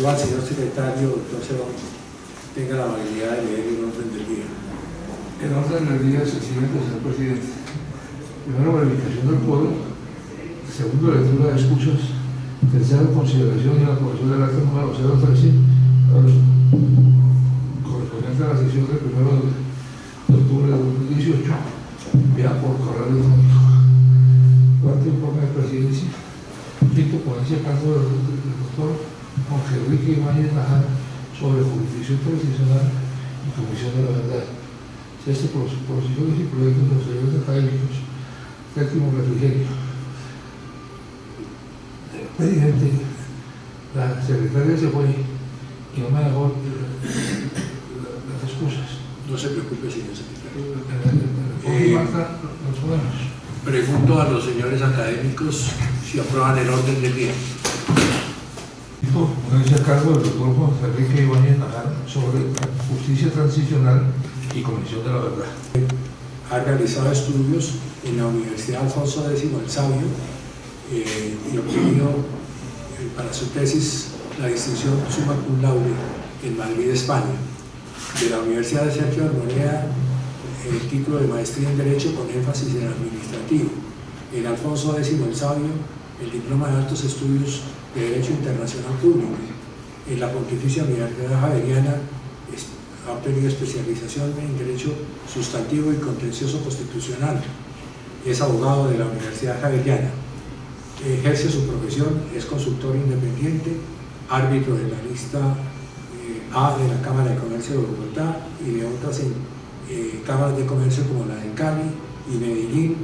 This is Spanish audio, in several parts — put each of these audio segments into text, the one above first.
ruego al señor secretario, doctor Cerón, tenga la amabilidad de leer el orden del día. El orden del día es el siguiente, señor presidente. Primero, verificación del quórum. Segundo, lectura de escuchas. Tercero, consideración y aprobación del acta número 013, correspondiente a la sesión del 1 de octubre de 2018, enviada por correo electrónico. Cuarto, informe de presidencia. Quinto, ponencia a cargo del doctor Jorge Enrique Ibáñez Najar sobre jurisdicción transicional y comisión de la verdad. Sexto, posiciones y proyectos de los señores académicos. Séptimo, refrigerio. Presidente, la secretaria se fue y no me dejó las excusas. No se preocupe, señor secretario. Los podemos. Pregunto a los señores académicos si aprueban el orden del día. Ponerse a cargo del doctor Jorge Enrique Ibáñez Najar sobre justicia transicional y comisión de la verdad. Ha realizado estudios en la Universidad Alfonso X el Sabio y obtenido para su tesis la distinción summa cum laude en Madrid, España. De la Universidad de Sergio Armoneda, el título de maestría en Derecho con énfasis en administrativo. En Alfonso X el Sabio, el diploma de altos estudios de Derecho Internacional Público. En la Pontificia Universidad Javeriana ha obtenido especialización en Derecho Sustantivo y Contencioso Constitucional. Es abogado de la Universidad Javeriana. Ejerce su profesión, es consultor independiente, árbitro de la lista A de la Cámara de Comercio de Bogotá y de otras cámaras de comercio como la de Cali y Medellín,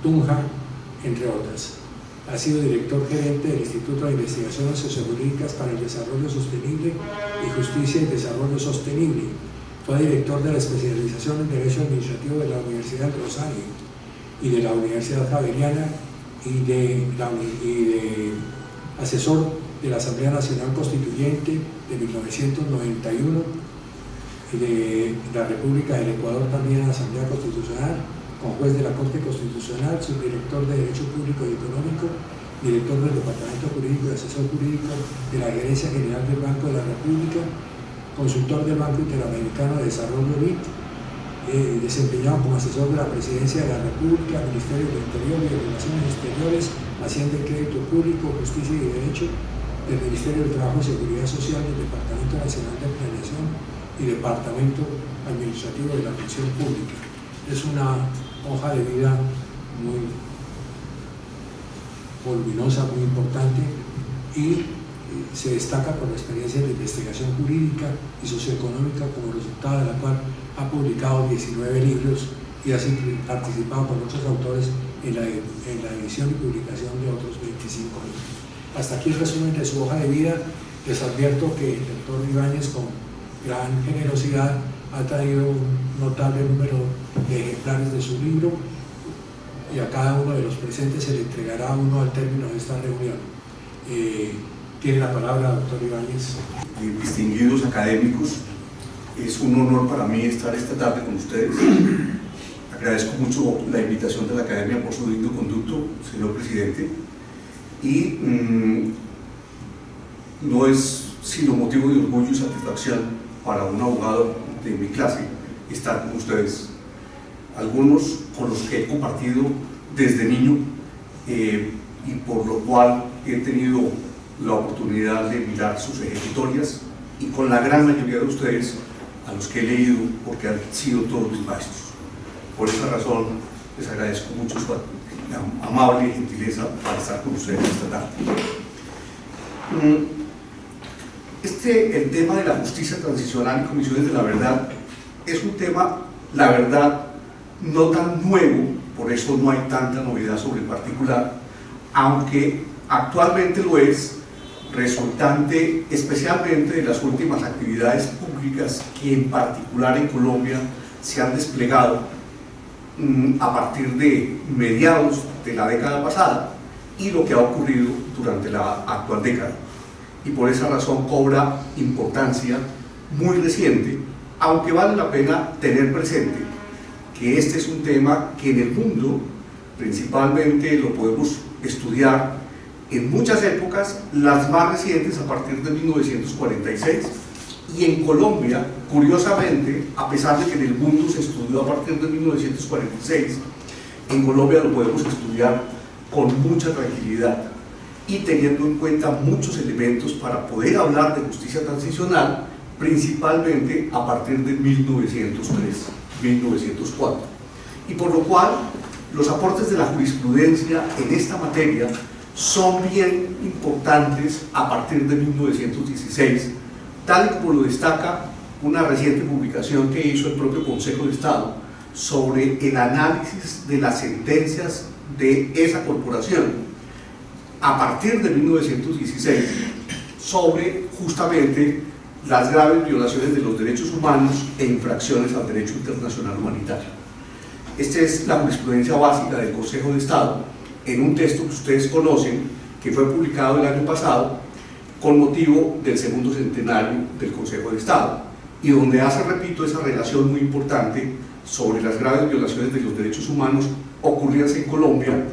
Tunja, entre otras. Ha sido director gerente del Instituto de Investigaciones Sociojurídicas para el Desarrollo Sostenible y Justicia y Desarrollo Sostenible. Fue director de la especialización en Derecho Administrativo de la Universidad del Rosario y de la Universidad Javeriana y de asesor de la Asamblea Nacional Constituyente de 1991 y de la República del Ecuador también en la Asamblea Constitucional, con juez de la Corte Constitucional, subdirector de Derecho Público y Económico, director del Departamento Jurídico y asesor jurídico de la Gerencia General del Banco de la República, consultor del Banco Interamericano de Desarrollo BID, desempeñado como asesor de la Presidencia de la República, Ministerio del Interior y de Relaciones Exteriores, Hacienda y Crédito Público, Justicia y Derecho, del Ministerio del Trabajo y Seguridad Social, del Departamento Nacional de Planeación y Departamento Administrativo de la Función Pública. Es una hoja de vida muy voluminosa, muy importante, y se destaca por la experiencia de investigación jurídica y socioeconómica, como resultado de la cual ha publicado 19 libros y ha participado con otros autores en la edición y publicación de otros 25 libros. Hasta aquí el resumen de su hoja de vida. Les advierto que el doctor Ibáñez, con gran generosidad, ha traído un notable número de ejemplares de su libro y a cada uno de los presentes se le entregará uno al término de esta reunión. Tiene la palabra, doctor Ibáñez. Distinguidos académicos, es un honor para mí estar esta tarde con ustedes. Agradezco mucho la invitación de la Academia por su digno conducto, señor presidente, y no es sino motivo de orgullo y satisfacción para un abogado de mi clase estar con ustedes, algunos con los que he compartido desde niño y por lo cual he tenido la oportunidad de mirar sus ejecutorias, y con la gran mayoría de ustedes a los que he leído porque han sido todos mis maestros. Por esa razón les agradezco mucho su amable gentileza para estar con ustedes esta tarde. El tema de la justicia transicional y comisiones de la verdad es un tema, la verdad, no tan nuevo, por eso no hay tanta novedad sobre el particular, aunque actualmente lo es, resultante especialmente de las últimas actividades públicas que en particular en Colombia se han desplegado a partir de mediados de la década pasada y lo que ha ocurrido durante la actual década. Y por esa razón cobra importancia muy reciente, aunque vale la pena tener presente que este es un tema que en el mundo principalmente lo podemos estudiar en muchas épocas, las más recientes a partir de 1946, y en Colombia, curiosamente, a pesar de que en el mundo se estudió a partir de 1946, en Colombia lo podemos estudiar con mucha tranquilidad y teniendo en cuenta muchos elementos para poder hablar de justicia transicional, principalmente a partir de 1903, 1904. Y por lo cual, los aportes de la jurisprudencia en esta materia son bien importantes a partir de 1916, tal y como lo destaca una reciente publicación que hizo el propio Consejo de Estado sobre el análisis de las sentencias de esa corporación a partir de 1916 sobre justamente las graves violaciones de los derechos humanos e infracciones al derecho internacional humanitario. Esta es la jurisprudencia básica del Consejo de Estado en un texto que ustedes conocen, que fue publicado el año pasado con motivo del segundo centenario del Consejo de Estado, y donde hace, repito, esa relación muy importante sobre las graves violaciones de los derechos humanos ocurridas en Colombia,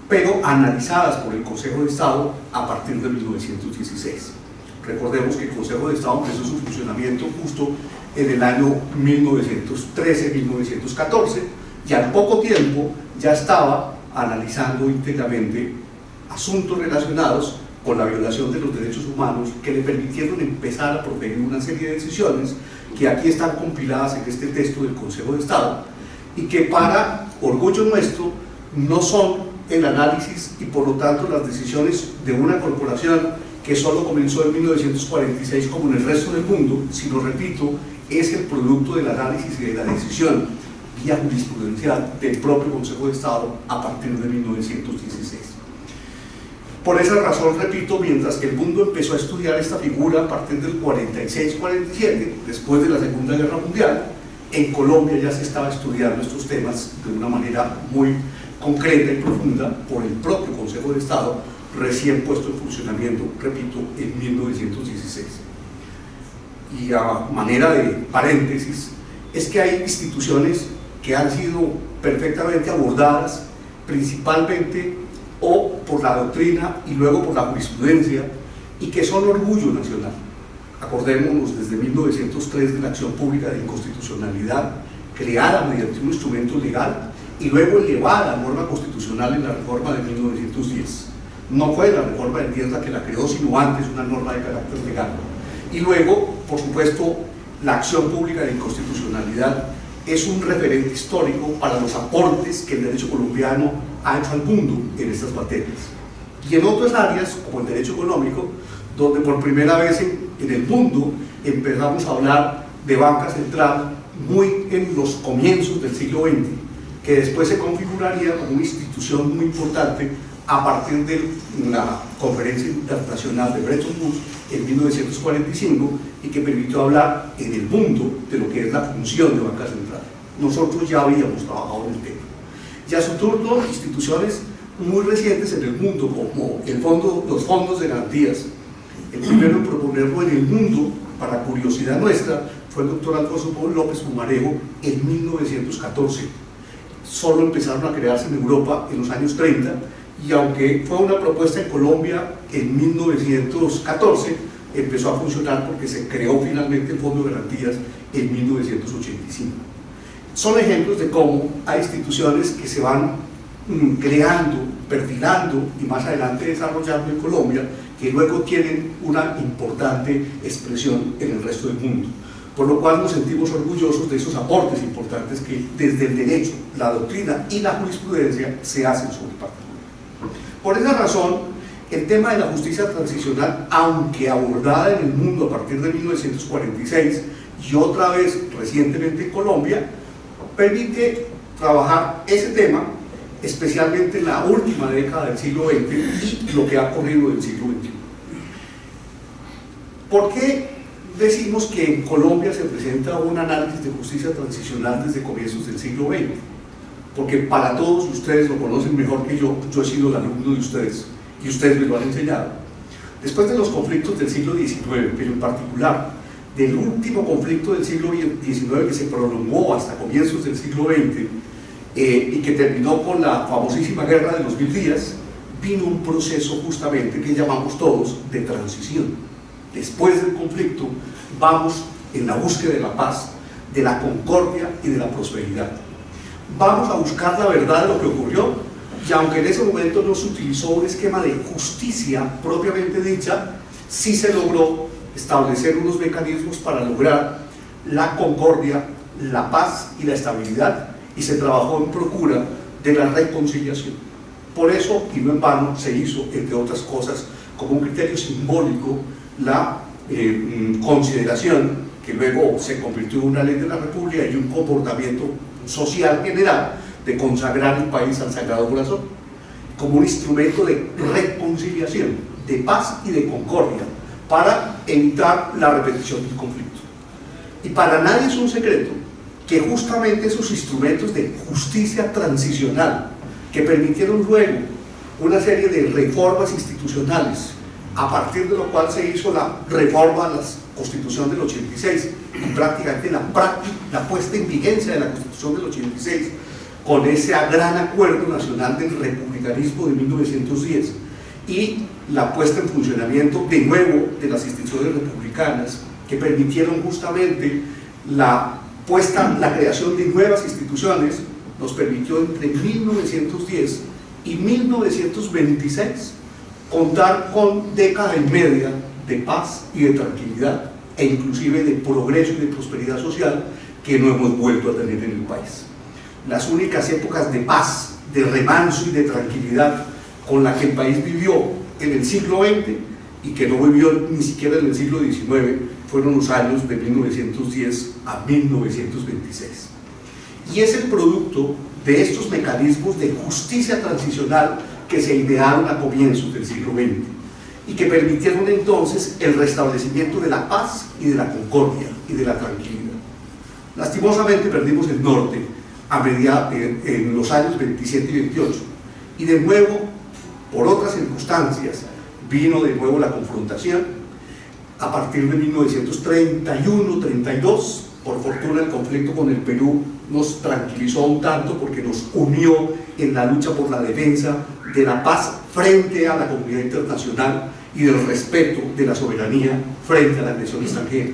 pero analizadas por el Consejo de Estado a partir de 1916. Recordemos que el Consejo de Estado empezó su funcionamiento justo en el año 1913-1914, y al poco tiempo ya estaba analizando íntegramente asuntos relacionados con la violación de los derechos humanos que le permitieron empezar a proferir una serie de decisiones que aquí están compiladas en este texto del Consejo de Estado y que, para orgullo nuestro, no son el análisis y por lo tanto las decisiones de una corporación que solo comenzó en 1946 como en el resto del mundo, sino, repito, es el producto del análisis y de la decisión vía jurisprudencial del propio Consejo de Estado a partir de 1916. Por esa razón, repito, mientras que el mundo empezó a estudiar esta figura a partir del 46-47, después de la Segunda Guerra Mundial, en Colombia ya se estaba estudiando estos temas de una manera muy concreta y profunda por el propio Consejo de Estado, recién puesto en funcionamiento, repito, en 1916. Y a manera de paréntesis, es que hay instituciones que han sido perfectamente abordadas, principalmente o por la doctrina y luego por la jurisprudencia, y que son orgullo nacional. Acordémonos desde 1903 de la acción pública de inconstitucionalidad, creada mediante un instrumento legal y luego elevada a norma constitucional en la reforma de 1910. No fue la reforma del 10 la que la creó, sino antes una norma de carácter legal. Y luego, por supuesto, la acción pública de inconstitucionalidad es un referente histórico para los aportes que el derecho colombiano ha hecho al mundo en estas materias. Y en otras áreas, como el derecho económico, donde por primera vez en el mundo empezamos a hablar de banca central muy en los comienzos del siglo XX, que después se configuraría como una institución muy importante a partir de la Conferencia Internacional de Bretton Woods en 1945, y que permitió hablar en el mundo de lo que es la función de banca central. Nosotros ya habíamos trabajado en el tema. Y a su turno, instituciones muy recientes en el mundo, como los fondos de garantías. El primero en proponerlo en el mundo, para curiosidad nuestra, fue el doctor Alfonso López Pumarejo en 1914. Solo empezaron a crearse en Europa en los años 30, y aunque fue una propuesta en Colombia en 1914, empezó a funcionar porque se creó finalmente el Fondo de Garantías en 1985. Son ejemplos de cómo hay instituciones que se van creando, perfilando y más adelante desarrollando en Colombia, que luego tienen una importante expresión en el resto del mundo. Por lo cual nos sentimos orgullosos de esos aportes importantes que desde el derecho, la doctrina y la jurisprudencia se hacen sobre el particular. Por esa razón, el tema de la justicia transicional, aunque abordada en el mundo a partir de 1946 y otra vez recientemente en Colombia, permite trabajar ese tema, especialmente en la última década del siglo XX y lo que ha ocurrido del siglo XXI. ¿Por qué decimos que en Colombia se presenta un análisis de justicia transicional desde comienzos del siglo XX? Porque para todos ustedes lo conocen mejor que yo he sido el alumno de ustedes y ustedes me lo han enseñado. Después de los conflictos del siglo XIX, pero en particular del último conflicto del siglo XIX que se prolongó hasta comienzos del siglo XX y que terminó con la famosísima Guerra de los 1000 días, vino un proceso justamente que llamamos todos de transición. Después del conflicto vamos en la búsqueda de la paz, de la concordia y de la prosperidad. Vamos a buscar la verdad de lo que ocurrió, y aunque en ese momento no se utilizó un esquema de justicia propiamente dicha, sí se logró establecer unos mecanismos para lograr la concordia, la paz y la estabilidad, y se trabajó en procura de la reconciliación. Por eso, y no en vano, se hizo, entre otras cosas, como un criterio simbólico, la consideración, que luego se convirtió en una ley de la República y un comportamiento social general, de consagrar el país al Sagrado Corazón, como un instrumento de reconciliación, de paz y de concordia, para evitar la repetición del conflicto. Y para nadie es un secreto que justamente esos instrumentos de justicia transicional, que permitieron luego una serie de reformas institucionales, a partir de lo cual se hizo la reforma a la Constitución del 86 y prácticamente la puesta en vigencia de la Constitución del 86, con ese gran acuerdo nacional del republicanismo de 1910 y la puesta en funcionamiento de nuevo de las instituciones republicanas, que permitieron justamente la creación de nuevas instituciones, nos permitió entre 1910 y 1926 contar con década y media de paz y de tranquilidad, e inclusive de progreso y de prosperidad social, que no hemos vuelto a tener en el país. Las únicas épocas de paz, de remanso y de tranquilidad con la que el país vivió en el siglo XX y que no vivió ni siquiera en el siglo XIX fueron los años de 1910 a 1926. Y es el producto de estos mecanismos de justicia transicional que se idearon a comienzos del siglo XX y que permitieron entonces el restablecimiento de la paz y de la concordia y de la tranquilidad. Lastimosamente perdimos el norte en los años 27 y 28, y de nuevo, por otras circunstancias, vino de nuevo la confrontación. A partir de 1931-32, por fortuna el conflicto con el Perú nos tranquilizó un tanto, porque nos unió en la lucha por la defensa de la paz frente a la comunidad internacional y del respeto de la soberanía frente a la agresión extranjera.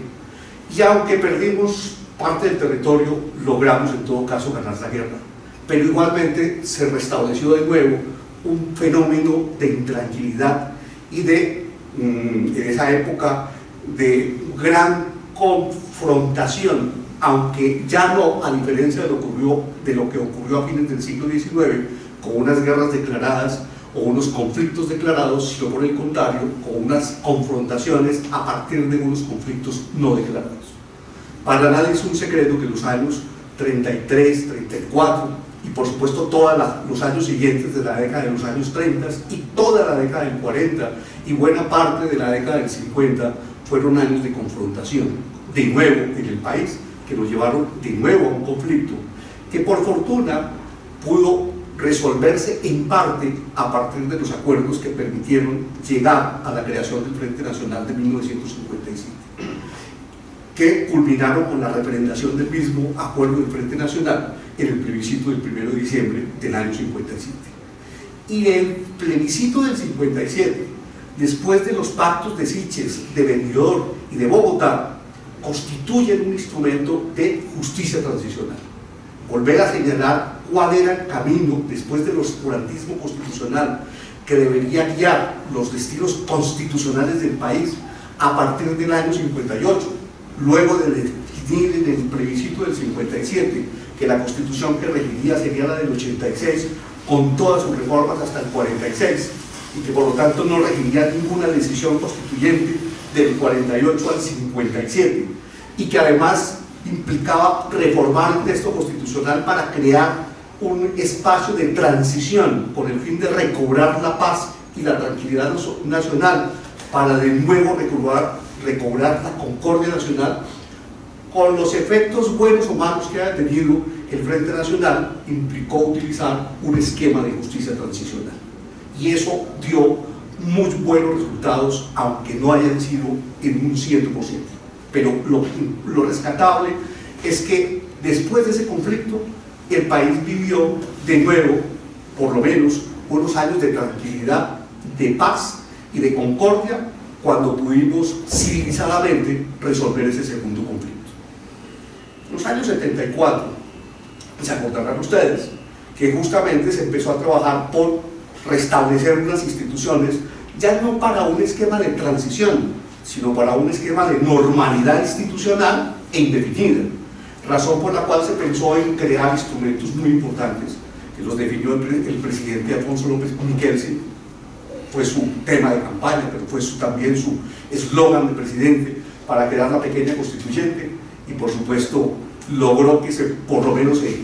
Y aunque perdimos parte del territorio, logramos en todo caso ganar la guerra, pero igualmente se restableció de nuevo un fenómeno de intranquilidad y de, en esa época, de gran confrontación, aunque ya no, a diferencia de lo que ocurrió a fines del siglo XIX, con unas guerras declaradas o unos conflictos declarados, sino por el contrario, con unas confrontaciones a partir de unos conflictos no declarados. Para nadie es un secreto que los años 33, 34 y por supuesto todos los años siguientes de la década de los años 30 y toda la década del 40 y buena parte de la década del 50 fueron años de confrontación, de nuevo en el país, que nos llevaron de nuevo a un conflicto que por fortuna pudo resolverse en parte a partir de los acuerdos que permitieron llegar a la creación del Frente Nacional de 1957, que culminaron con la referendación del mismo acuerdo del Frente Nacional en el plebiscito del 1 de diciembre del año 57. Y el plebiscito del 57, después de los pactos de Siches, de Benidorm y de Bogotá, constituyen un instrumento de justicia transicional. Volver a señalar cuál era el camino después del oscurantismo constitucional que debería guiar los destinos constitucionales del país a partir del año 58, luego de definir en el plebiscito del 57 que la constitución que regiría sería la del 86 con todas sus reformas hasta el 46 y que por lo tanto no regiría ninguna decisión constituyente del 48 al 57 y que además implicaba reformar el texto constitucional para crear un espacio de transición con el fin de recobrar la paz y la tranquilidad nacional para de nuevo recobrar la concordia nacional, con los efectos buenos o malos que haya tenido el Frente Nacional, implicó utilizar un esquema de justicia transicional. Y eso dio muy buenos resultados, aunque no hayan sido en un 100%. Pero lo rescatable es que después de ese conflicto, el país vivió de nuevo, por lo menos, unos años de tranquilidad, de paz y de concordia cuando pudimos civilizadamente resolver ese segundo conflicto. En los años 74, se acordarán ustedes, que justamente se empezó a trabajar por restablecer unas instituciones, ya no para un esquema de transición, sino para un esquema de normalidad institucional e indefinida, razón por la cual se pensó en crear instrumentos muy importantes, que los definió el presidente Alfonso López Miquelsen, fue su tema de campaña, pero fue también su eslogan de presidente para crear la pequeña constituyente, y por supuesto logró que por lo menos se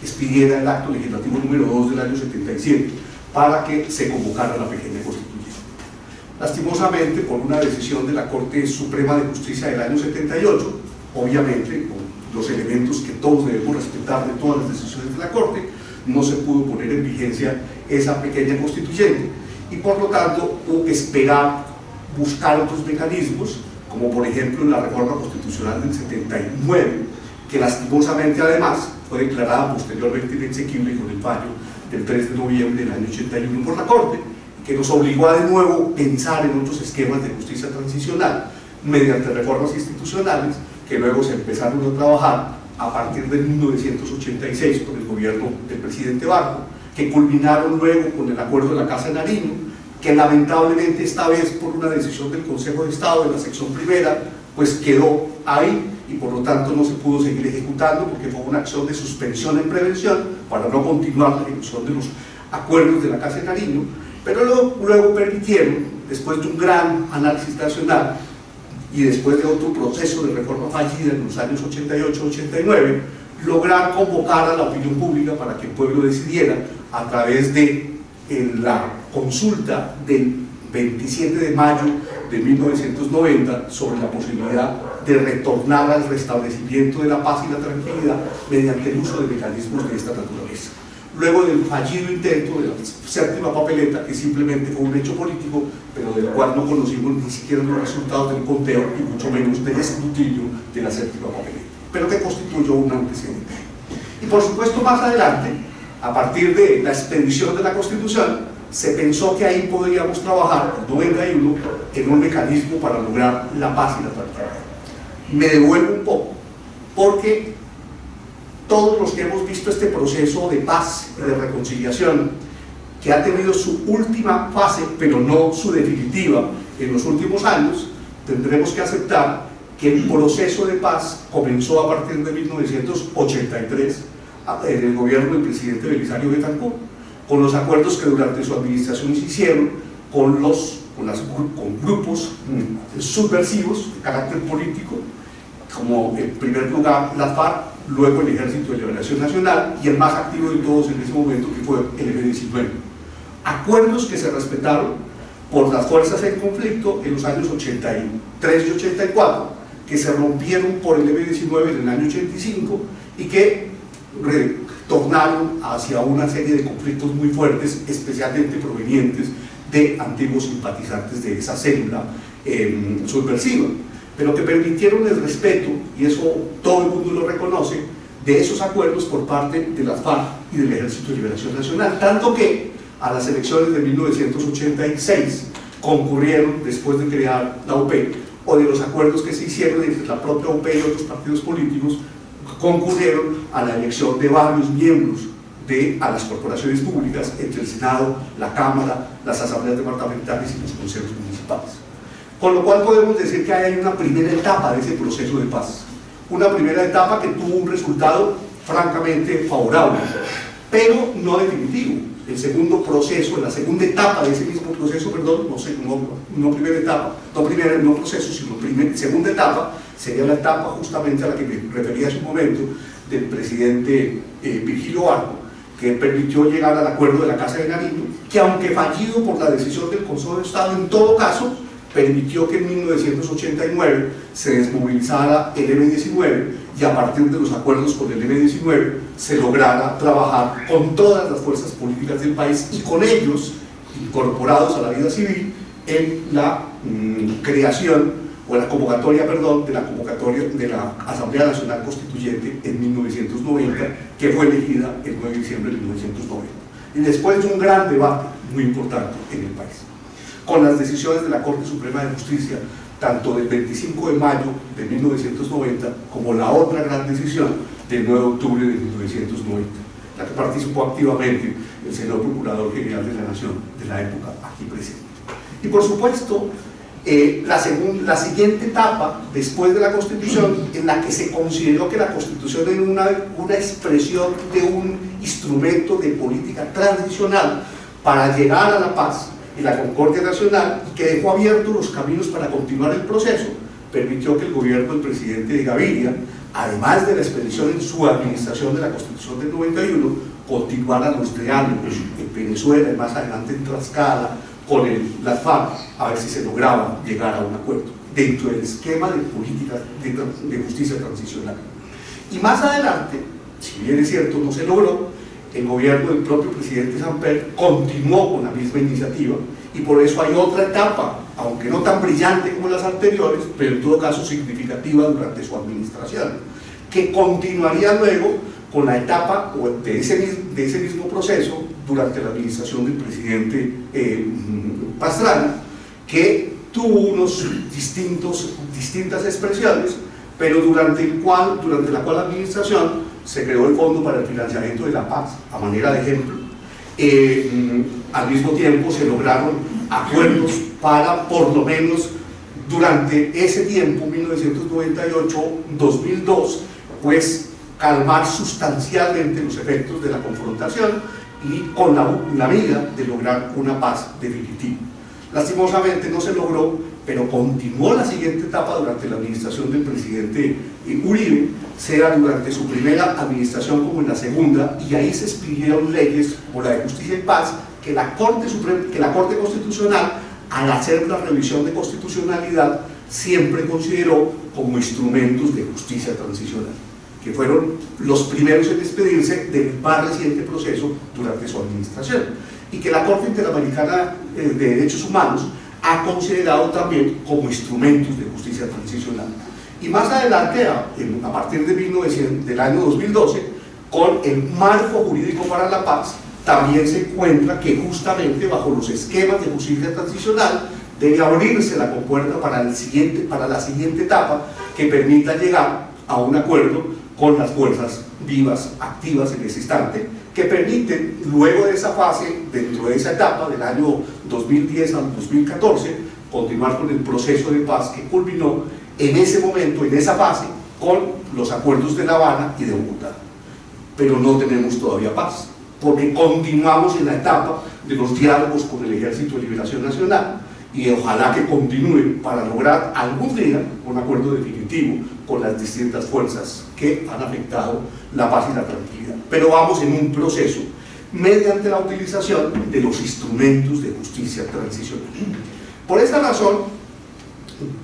expidiera el acto legislativo número 2 del año 77 para que se convocara la pequeña constituyente. Lastimosamente, por una decisión de la Corte Suprema de Justicia del año 78, obviamente con los elementos que todos debemos respetar de todas las decisiones de la Corte, no se pudo poner en vigencia esa pequeña constituyente, y por lo tanto hubo que esperar, buscar otros mecanismos, como por ejemplo la reforma constitucional del 79, que lastimosamente además fue declarada posteriormente inexequible con el fallo del 3 de noviembre del año 81 por la Corte, que nos obligó a de nuevo pensar en otros esquemas de justicia transicional mediante reformas institucionales que luego se empezaron a trabajar a partir de 1986 con el gobierno del presidente Barco, que culminaron luego con el acuerdo de la Casa de Nariño, que lamentablemente esta vez por una decisión del Consejo de Estado de la sección primera, pues quedó ahí y por lo tanto no se pudo seguir ejecutando porque fue una acción de suspensión en prevención para no continuar la ejecución de los acuerdos de la Casa de Nariño, pero luego permitieron, después de un gran análisis nacional y después de otro proceso de reforma fallida en los años 88-89, lograr convocar a la opinión pública para que el pueblo decidiera a través de la consulta del 27 de mayo de 1990 sobre la posibilidad de retornar al restablecimiento de la paz y la tranquilidad mediante el uso de mecanismos de esta naturaleza. Luego del fallido intento de la séptima papeleta, que simplemente fue un hecho político, pero del cual no conocimos ni siquiera los resultados del conteo y mucho menos del escrutinio de la séptima papeleta, pero que constituyó un antecedente. Y por supuesto más adelante, a partir de la expedición de la Constitución, se pensó que ahí podríamos trabajar, en 91, en un mecanismo para lograr la paz y la tranquilidad. Me devuelvo un poco, porque todos los que hemos visto este proceso de paz y de reconciliación, que ha tenido su última fase, pero no su definitiva, en los últimos años, tendremos que aceptar que el proceso de paz comenzó a partir de 1983 en el gobierno del presidente Belisario Betancur, con los acuerdos que durante su administración se hicieron con grupos subversivos de carácter político, como en primer lugar las FARC, luego el Ejército de Liberación Nacional y el más activo de todos en ese momento, que fue el M-19. Acuerdos que se respetaron por las fuerzas en conflicto en los años 83 y 84, que se rompieron por el M-19 en el año 85 y que retornaron hacia una serie de conflictos muy fuertes, especialmente provenientes de antiguos simpatizantes de esa célula subversiva, pero que permitieron el respeto, y eso todo el mundo lo reconoce, de esos acuerdos por parte de las FARC y del Ejército de Liberación Nacional, tanto que a las elecciones de 1986 concurrieron, después de crear la UP, o de los acuerdos que se hicieron entre la propia UP y otros partidos políticos, concurrieron a la elección de varios miembros a las corporaciones públicas, entre el Senado, la Cámara, las asambleas departamentales y los consejos municipales. Con lo cual podemos decir que hay una primera etapa de ese proceso de paz, una primera etapa que tuvo un resultado francamente favorable, pero no definitivo. El segundo proceso, la segunda etapa de ese mismo proceso, perdón, no primera etapa, no proceso, sino segunda etapa, sería la etapa justamente a la que me refería hace un momento, del presidente Virgilio Barco, que permitió llegar al acuerdo de la Casa de Nariño, que aunque fallido por la decisión del Consejo de Estado, en todo caso, permitió que en 1989 se desmovilizara el M-19 y a partir de los acuerdos con el M-19 se lograra trabajar con todas las fuerzas políticas del país y con ellos incorporados a la vida civil en la creación o la convocatoria, perdón, de la Asamblea Nacional Constituyente en 1990, que fue elegida el 9 de diciembre de 1990. Y después de un gran debate muy importante en el país. Con las decisiones de la Corte Suprema de Justicia, tanto del 25 de mayo de 1990 como la otra gran decisión del 9 de octubre de 1990, la que participó activamente el señor Procurador General de la Nación de la época aquí presente. Y por supuesto, la siguiente etapa, después de la Constitución, en la que se consideró que la Constitución era una expresión de un instrumento de política transicional para llegar a la paz y la concordia nacional, y que dejó abiertos los caminos para continuar el proceso, permitió que el gobierno del presidente Gaviria, además de la expedición en su administración de la Constitución del 91, continuara los diálogos en Venezuela y más adelante en Tlaxcala con las FARC, a ver si se lograba llegar a un acuerdo dentro del esquema de política de justicia transicional. Y más adelante, si bien es cierto no se logró, el gobierno del propio presidente Samper continuó con la misma iniciativa, y por eso hay otra etapa, aunque no tan brillante como las anteriores, pero en todo caso significativa durante su administración, que continuaría luego con la etapa de ese mismo proceso durante la administración del presidente Pastrana, que tuvo unos distintas expresiones, pero durante la cual administración se creó el Fondo para el Financiamiento de la Paz, a manera de ejemplo. Al mismo tiempo se lograron acuerdos para, por lo menos durante ese tiempo, 1998-2002, pues calmar sustancialmente los efectos de la confrontación y con la mira de lograr una paz definitiva. Lastimosamente no se logró, pero continuó la siguiente etapa durante la administración del presidente Uribe, sea durante su primera administración como en la segunda, y ahí se expidieron leyes como la de Justicia y Paz, que la Corte Constitucional, al hacer la revisión de constitucionalidad, siempre consideró como instrumentos de justicia transicional, que fueron los primeros en expedirse del más reciente proceso durante su administración, y que la Corte Interamericana de Derechos Humanos ha considerado también como instrumentos de justicia transicional. Y más adelante, a partir del año 2012, con el marco jurídico para la paz, también se encuentra que justamente bajo los esquemas de justicia transicional debe abrirse la compuerta para la siguiente etapa, que permita llegar a un acuerdo con las fuerzas vivas, activas en ese instante, que permiten, luego de esa fase, dentro de esa etapa del año 2010 al 2014, continuar con el proceso de paz que culminó en ese momento, en esa fase, con los acuerdos de La Habana y de Bogotá. Pero no tenemos todavía paz, porque continuamos en la etapa de los diálogos con el Ejército de Liberación Nacional, y ojalá que continúe para lograr algún día un acuerdo definitivo con las distintas fuerzas que han afectado la paz y la tranquilidad. Pero vamos en un proceso mediante la utilización de los instrumentos de justicia transicional. Por esa razón,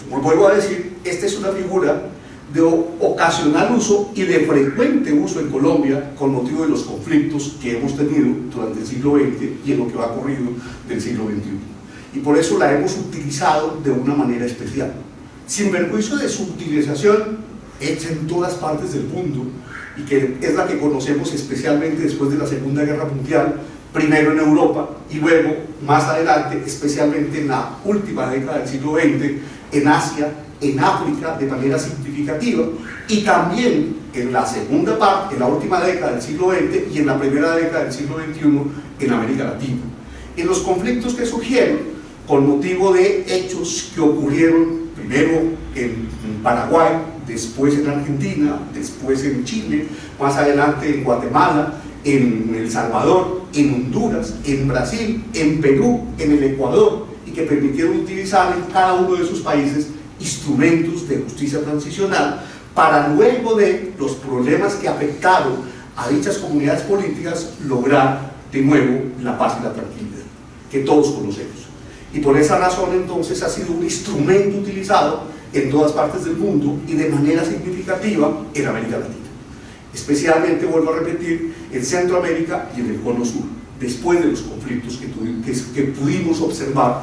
vuelvo a decir, esta es una figura de ocasional uso y de frecuente uso en Colombia con motivo de los conflictos que hemos tenido durante el siglo XX y en lo que va corrido del siglo XXI. Y por eso la hemos utilizado de una manera especial, sin perjuicio de su utilización hecha en todas partes del mundo, y que es la que conocemos especialmente después de la Segunda Guerra Mundial, primero en Europa y luego, más adelante, especialmente en la última década del siglo XX, en Asia, en África de manera significativa, y también en la segunda parte, en la última década del siglo XX y en la primera década del siglo XXI en América Latina. En los conflictos que surgieron con motivo de hechos que ocurrieron primero en Paraguay, después en Argentina, después en Chile, más adelante en Guatemala, en El Salvador, en Honduras, en Brasil, en Perú, en el Ecuador, y que permitieron utilizar en cada uno de esos países instrumentos de justicia transicional para, luego de los problemas que afectaron a dichas comunidades políticas, lograr de nuevo la paz y la tranquilidad que todos conocemos. Y por esa razón entonces ha sido un instrumento utilizado en todas partes del mundo y de manera significativa en América Latina, especialmente, vuelvo a repetir, en Centroamérica y en el Cono Sur, después de los conflictos que pudimos observar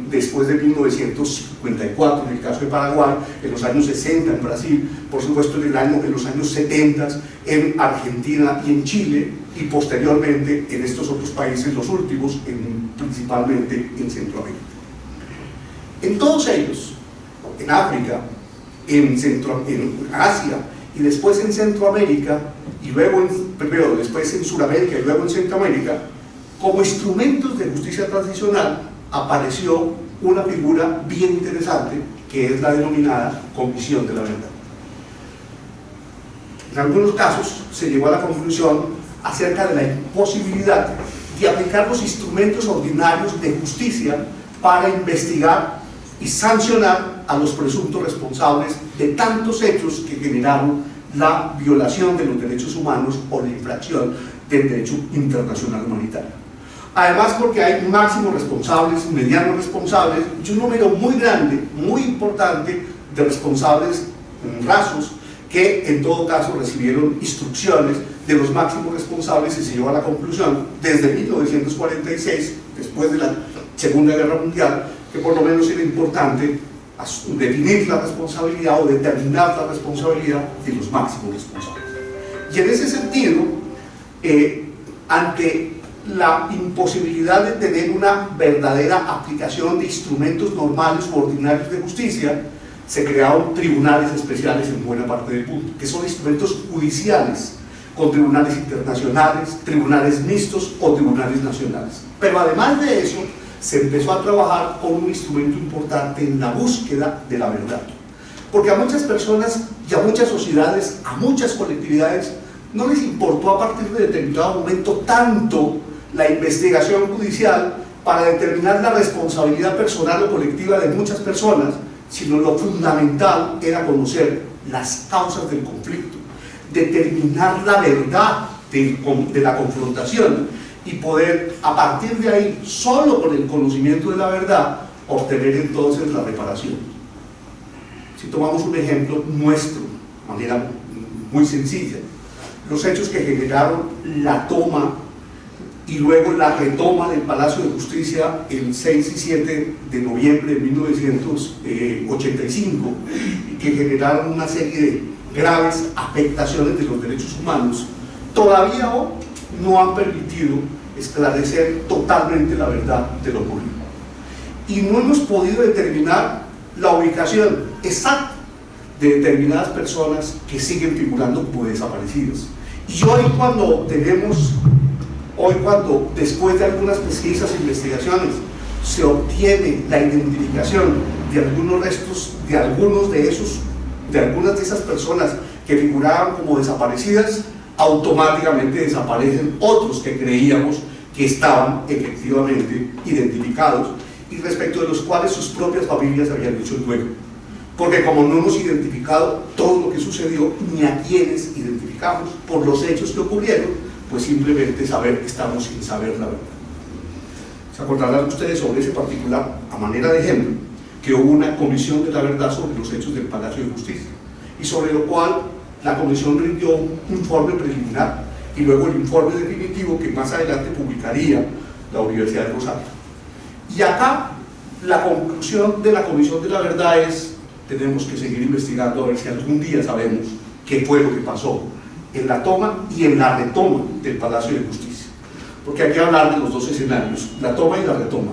después de 1954 en el caso de Paraguay, en los años 60 en Brasil, por supuesto en los años 70 en Argentina y en Chile, y posteriormente en estos otros países, los últimos, principalmente en Centroamérica. En todos ellos, en África, en Asia y después en Centroamérica, y luego primero después en Sudamérica y luego en Centroamérica, como instrumentos de justicia transicional apareció una figura bien interesante, que es la denominada Comisión de la Verdad. En algunos casos se llegó a la conclusión acerca de la imposibilidad de aplicar los instrumentos ordinarios de justicia para investigar y sancionar a los presuntos responsables de tantos hechos que generaron la violación de los derechos humanos o la infracción del derecho internacional humanitario. Además, porque hay máximos responsables, medianos responsables y un número muy grande, muy importante de responsables rasos que en todo caso recibieron instrucciones de los máximos responsables, y se llegó a la conclusión desde 1946, después de la Segunda Guerra Mundial, que por lo menos era importante definir la responsabilidad o determinar la responsabilidad de los máximos responsables. Y en ese sentido, ante la imposibilidad de tener una verdadera aplicación de instrumentos normales u ordinarios de justicia, se crearon tribunales especiales en buena parte del mundo, que son instrumentos judiciales, con tribunales internacionales, tribunales mixtos o tribunales nacionales. Pero además de eso, se empezó a trabajar con un instrumento importante en la búsqueda de la verdad. Porque a muchas personas y a muchas sociedades, a muchas colectividades, no les importó a partir de determinado momento tanto la investigación judicial para determinar la responsabilidad personal o colectiva de muchas personas, sino lo fundamental era conocer las causas del conflicto, determinar la verdad de la confrontación y poder, a partir de ahí, solo con el conocimiento de la verdad, obtener entonces la reparación. Si tomamos un ejemplo nuestro, de manera muy sencilla, los hechos que generaron la toma y luego la retoma del Palacio de Justicia el 6 y 7 de noviembre de 1985, que generaron una serie de graves afectaciones de los derechos humanos, todavía hoy no han permitido esclarecer totalmente la verdad de lo ocurrido. Y no hemos podido determinar la ubicación exacta de determinadas personas que siguen figurando como desaparecidas. Y hoy cuando después de algunas pesquisas e investigaciones se obtiene la identificación de algunos restos de algunas de esas personas que figuraban como desaparecidas, automáticamente desaparecen otros que creíamos que estaban efectivamente identificados y respecto de los cuales sus propias familias habían hecho el duelo. Porque como no hemos identificado todo lo que sucedió, ni a quienes identificamos por los hechos que ocurrieron, pues simplemente estamos sin saber la verdad. Se acordarán ustedes sobre ese particular, a manera de ejemplo, que hubo una comisión de la verdad sobre los hechos del Palacio de Justicia, y sobre lo cual la comisión rindió un informe preliminar y luego el informe definitivo que más adelante publicaría la Universidad de Rosario. Y acá la conclusión de la comisión de la verdad es: tenemos que seguir investigando a ver si algún día sabemos qué fue lo que pasó en la toma y en la retoma del Palacio de Justicia, porque hay que hablar de los dos escenarios, la toma y la retoma,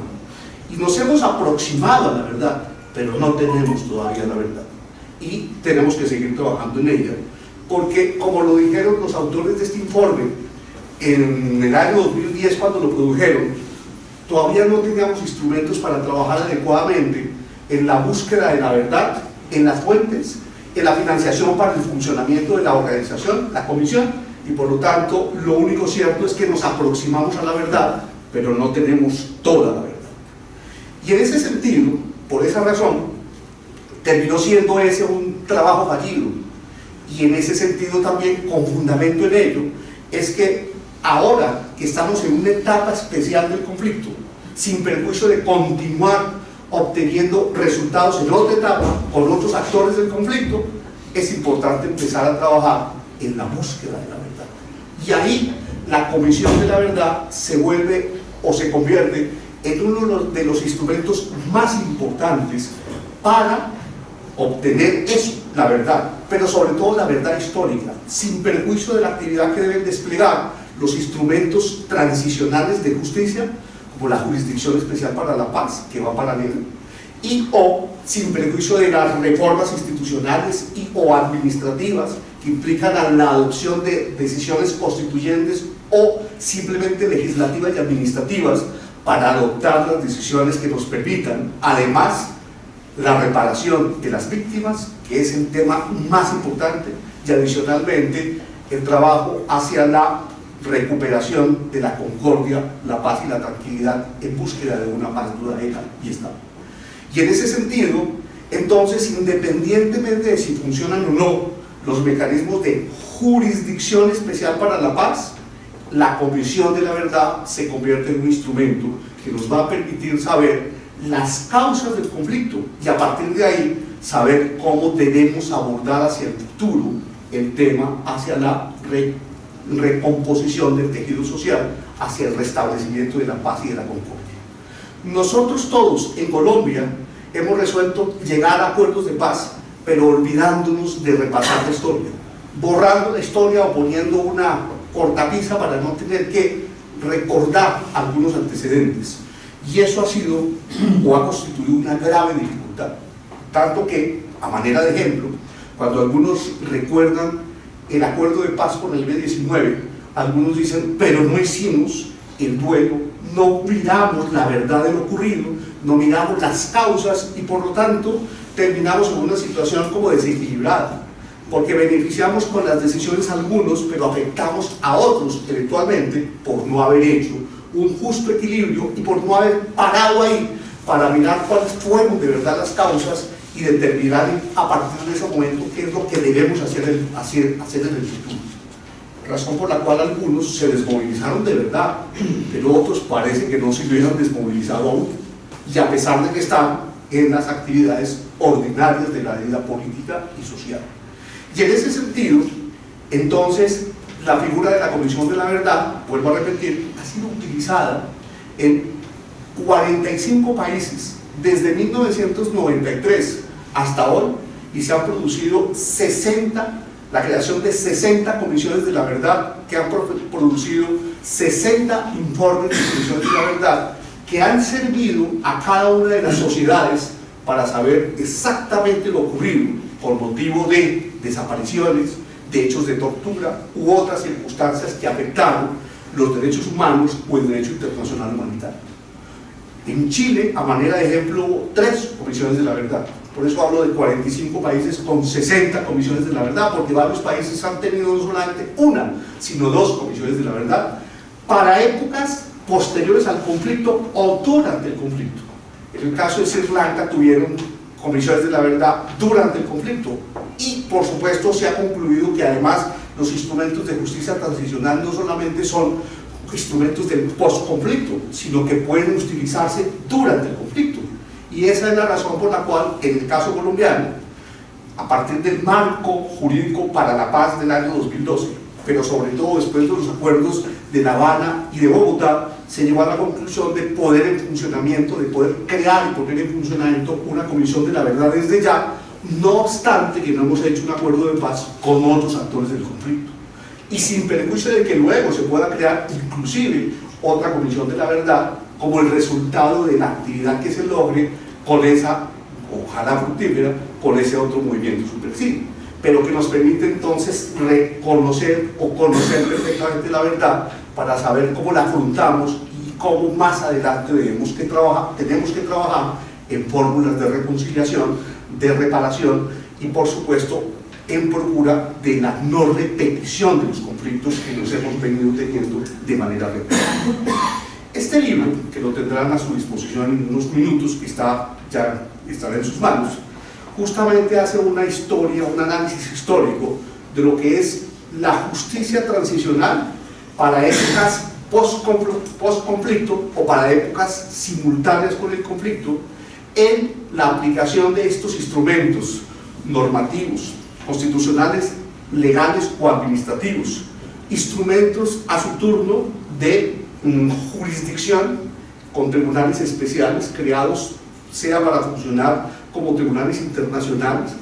y nos hemos aproximado a la verdad, pero no tenemos todavía la verdad y tenemos que seguir trabajando en ella, porque como lo dijeron los autores de este informe en el año 2010 cuando lo produjeron, todavía no teníamos instrumentos para trabajar adecuadamente en la búsqueda de la verdad, en las fuentes, en la financiación para el funcionamiento de la organización, la comisión, y por lo tanto lo único cierto es que nos aproximamos a la verdad, pero no tenemos toda la verdad. Y en ese sentido, por esa razón, terminó siendo ese un trabajo fallido, y en ese sentido también, con fundamento en ello, es que ahora que estamos en una etapa especial del conflicto, sin perjuicio de continuar obteniendo resultados en otra etapa con otros actores del conflicto, es importante empezar a trabajar en la búsqueda de la verdad. Y ahí la Comisión de la Verdad se vuelve o se convierte en uno de los instrumentos más importantes para obtener eso, la verdad, pero sobre todo la verdad histórica, sin perjuicio de la actividad que deben desplegar los instrumentos transicionales de justicia, como la Jurisdicción Especial para la Paz, que va paralela, y o sin perjuicio de las reformas institucionales y o administrativas que implican la adopción de decisiones constituyentes o simplemente legislativas y administrativas para adoptar las decisiones que nos permitan, además, la reparación de las víctimas, que es el tema más importante, y adicionalmente el trabajo hacia la recuperación de la concordia, la paz y la tranquilidad en búsqueda de una paz duradera y estable. Y en ese sentido, entonces, independientemente de si funcionan o no los mecanismos de jurisdicción especial para la paz, la Comisión de la Verdad se convierte en un instrumento que nos va a permitir saber las causas del conflicto y a partir de ahí saber cómo debemos abordar hacia el futuro el tema, hacia la recomposición del tejido social, hacia el restablecimiento de la paz y de la concordia. Nosotros todos en Colombia hemos resuelto llegar a acuerdos de paz, pero olvidándonos de repasar la historia, borrando la historia o poniendo una cortapisa para no tener que recordar algunos antecedentes. Y eso ha sido o ha constituido una grave dificultad, tanto que, a manera de ejemplo, cuando algunos recuerdan el acuerdo de paz con el B-19, algunos dicen, pero no hicimos el duelo, no miramos la verdad de lo ocurrido, no miramos las causas y por lo tanto terminamos en una situación como desequilibrada, porque beneficiamos con las decisiones a algunos, pero afectamos a otros eventualmente por no haber hecho un justo equilibrio y por no haber parado ahí para mirar cuáles fueron de verdad las causas y determinar a partir de ese momento qué es lo que debemos hacer en el futuro. Razón por la cual algunos se desmovilizaron de verdad, pero otros parece que no se hubieran desmovilizado aún, y a pesar de que están en las actividades ordinarias de la vida política y social. Y en ese sentido, entonces, la figura de la Comisión de la Verdad, vuelvo a repetir, ha sido utilizada en 45 países desde 1993 hasta hoy, y se han producido la creación de 60 comisiones de la verdad, que han producido 60 informes de comisiones de la verdad, que han servido a cada una de las sociedades para saber exactamente lo ocurrido por motivo de desapariciones, de hechos de tortura u otras circunstancias que afectaron los derechos humanos o el derecho internacional humanitario. En Chile, a manera de ejemplo, hubo 3 comisiones de la verdad. Por eso hablo de 45 países con 60 comisiones de la verdad, porque varios países han tenido no solamente una, sino 2 comisiones de la verdad, para épocas posteriores al conflicto o durante el conflicto. En el caso de Sri Lanka tuvieron comisiones de la verdad durante el conflicto, y por supuesto se ha concluido que además los instrumentos de justicia transicional no solamente son instrumentos del post-conflicto, sino que pueden utilizarse durante el conflicto. Y esa es la razón por la cual, en el caso colombiano, a partir del marco jurídico para la paz del año 2012, pero sobre todo después de los acuerdos de La Habana y de Bogotá, se llegó a la conclusión de poder en funcionamiento, de poder crear y poner en funcionamiento una comisión de la verdad desde ya, no obstante que no hemos hecho un acuerdo de paz con otros actores del conflicto. Y sin perjuicio de que luego se pueda crear inclusive otra comisión de la verdad como el resultado de la actividad que se logre con esa, ojalá fructífera, con ese otro movimiento supercivil, pero que nos permite entonces reconocer o conocer perfectamente la verdad para saber cómo la afrontamos y cómo más adelante tenemos que trabajar en fórmulas de reconciliación, de reparación y por supuesto en procura de la no repetición de los conflictos que nos hemos venido teniendo de manera repetida. Este libro, que lo tendrán a su disposición en unos minutos, que ya estará en sus manos, justamente hace una historia, un análisis histórico de lo que es la justicia transicional para épocas post-conflicto o para épocas simultáneas con el conflicto, en la aplicación de estos instrumentos normativos, constitucionales, legales o administrativos, instrumentos a su turno de jurisdicción con tribunales especiales creados, sea para funcionar como tribunales internacionales,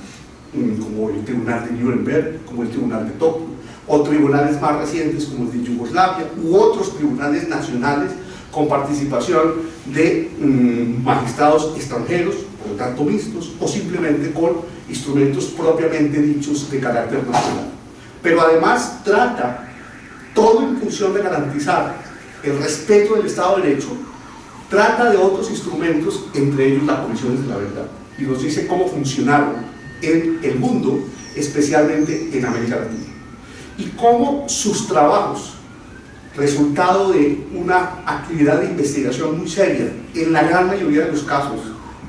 como el Tribunal de Nuremberg, como el Tribunal de Tokio, o tribunales más recientes como el de Yugoslavia, u otros tribunales nacionales con participación de magistrados extranjeros, por lo tanto mixtos, o simplemente con instrumentos propiamente dichos de carácter nacional. Pero además trata, todo en función de garantizar el respeto del Estado de Derecho, trata de otros instrumentos, entre ellos las comisiones de la verdad, y nos dice cómo funcionaron en el mundo, especialmente en América Latina, y cómo sus trabajos, resultado de una actividad de investigación muy seria, en la gran mayoría de los casos,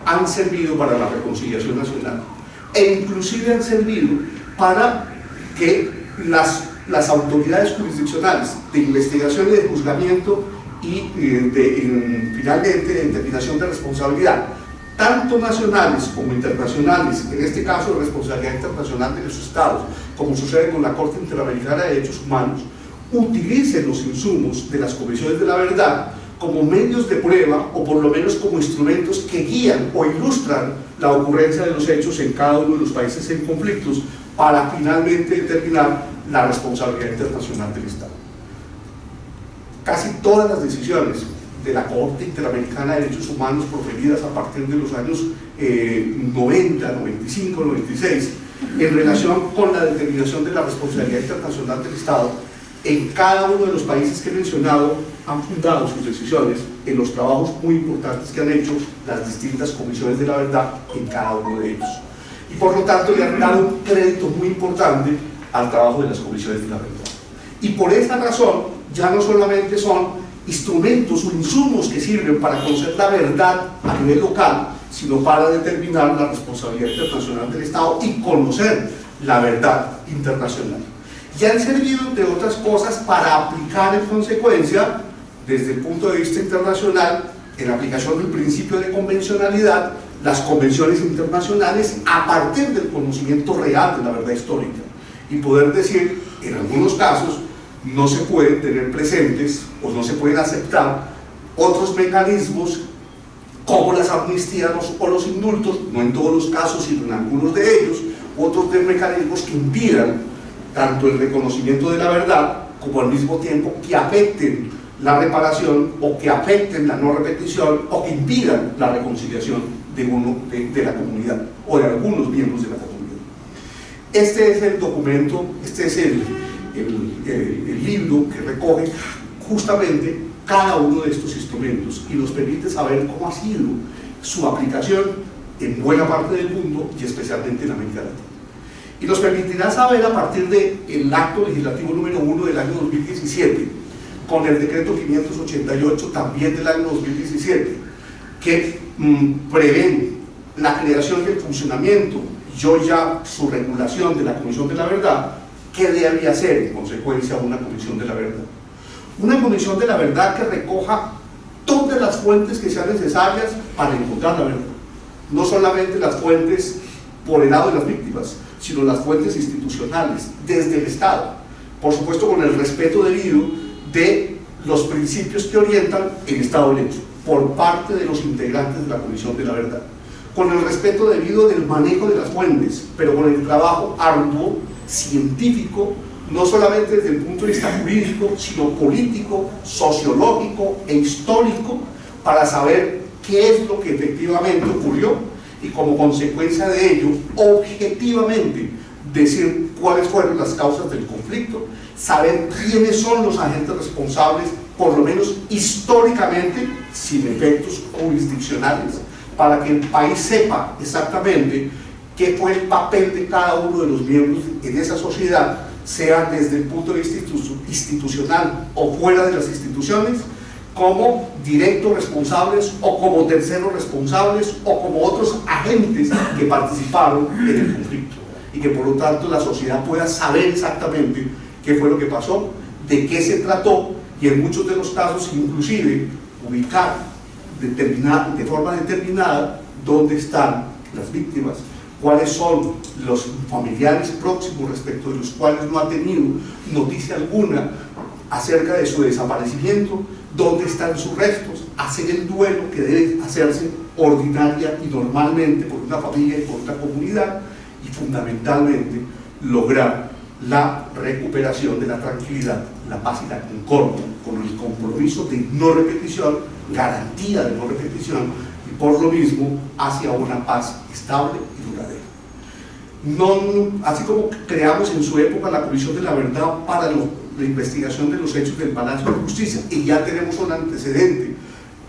han servido para la reconciliación nacional, e inclusive han servido para que las autoridades jurisdiccionales de investigación y de juzgamiento y finalmente de determinación de responsabilidad, tanto nacionales como internacionales, en este caso de responsabilidad internacional de los estados, como sucede con la Corte Interamericana de Derechos Humanos, utilicen los insumos de las comisiones de la verdad como medios de prueba, o por lo menos como instrumentos que guían o ilustran la ocurrencia de los hechos en cada uno de los países en conflictos, para finalmente determinar la responsabilidad internacional del Estado. Casi todas las decisiones de la Corte Interamericana de Derechos Humanos proferidas a partir de los años 90, 95, 96, en relación con la determinación de la responsabilidad internacional del Estado, en cada uno de los países que he mencionado, han fundado sus decisiones en los trabajos muy importantes que han hecho las distintas comisiones de la verdad en cada uno de ellos. Y por lo tanto le han dado un crédito muy importante al trabajo de las comisiones de la verdad. Y por esa razón, ya no solamente son instrumentos o insumos que sirven para conocer la verdad a nivel local, sino para determinar la responsabilidad internacional del Estado y conocer la verdad internacional. Y han servido, entre otras cosas, para aplicar en consecuencia, desde el punto de vista internacional, en aplicación del principio de convencionalidad, las convenciones internacionales a partir del conocimiento real de la verdad histórica, y poder decir, en algunos casos, no se pueden tener presentes o no se pueden aceptar otros mecanismos como las amnistías o los indultos, no en todos los casos, sino en algunos de ellos, otros de mecanismos que impidan tanto el reconocimiento de la verdad como al mismo tiempo que afecten la reparación o que afecten la no repetición o que impidan la reconciliación de la comunidad o de algunos miembros de la comunidad. Este es el documento, este es el libro que recoge justamente cada uno de estos instrumentos y nos permite saber cómo ha sido su aplicación en buena parte del mundo y especialmente en América Latina. Y nos permitirá saber a partir del acto legislativo número 1 del año 2017, con el decreto 588 también del año 2017, que prevén la creación y el funcionamiento y hoy ya su regulación de la Comisión de la Verdad. ¿Qué debía hacer en consecuencia una Comisión de la Verdad? Una Comisión de la Verdad que recoja todas las fuentes que sean necesarias para encontrar la verdad, no solamente las fuentes por el lado de las víctimas, sino las fuentes institucionales, desde el Estado, por supuesto con el respeto debido de los principios que orientan el Estado de Derecho, por parte de los integrantes de la Comisión de la Verdad, con el respeto debido del manejo de las fuentes, pero con el trabajo arduo, científico, no solamente desde el punto de vista jurídico, sino político, sociológico e histórico, para saber qué es lo que efectivamente ocurrió y como consecuencia de ello, objetivamente, decir cuáles fueron las causas del conflicto, saber quiénes son los agentes responsables, por lo menos históricamente, sin efectos jurisdiccionales, para que el país sepa exactamente qué fue el papel de cada uno de los miembros en esa sociedad, sea desde el punto de vista institucional o fuera de las instituciones, como directos responsables o como terceros responsables o como otros agentes que participaron en el conflicto, y que por lo tanto la sociedad pueda saber exactamente qué fue lo que pasó, de qué se trató, y en muchos de los casos inclusive ubicar de forma determinada dónde están las víctimas, cuáles son los familiares próximos respecto de los cuales no ha tenido noticia alguna acerca de su desaparecimiento, dónde están sus restos, hacer el duelo que debe hacerse ordinaria y normalmente por una familia y por una comunidad, y fundamentalmente lograr la recuperación de la tranquilidad, la paz y la concordia, con el compromiso de no repetición, garantía de no repetición, y por lo mismo hacia una paz estable y duradera. No, así como creamos en su época la Comisión de la Verdad para la investigación de los hechos del Palacio de Justicia, y ya tenemos un antecedente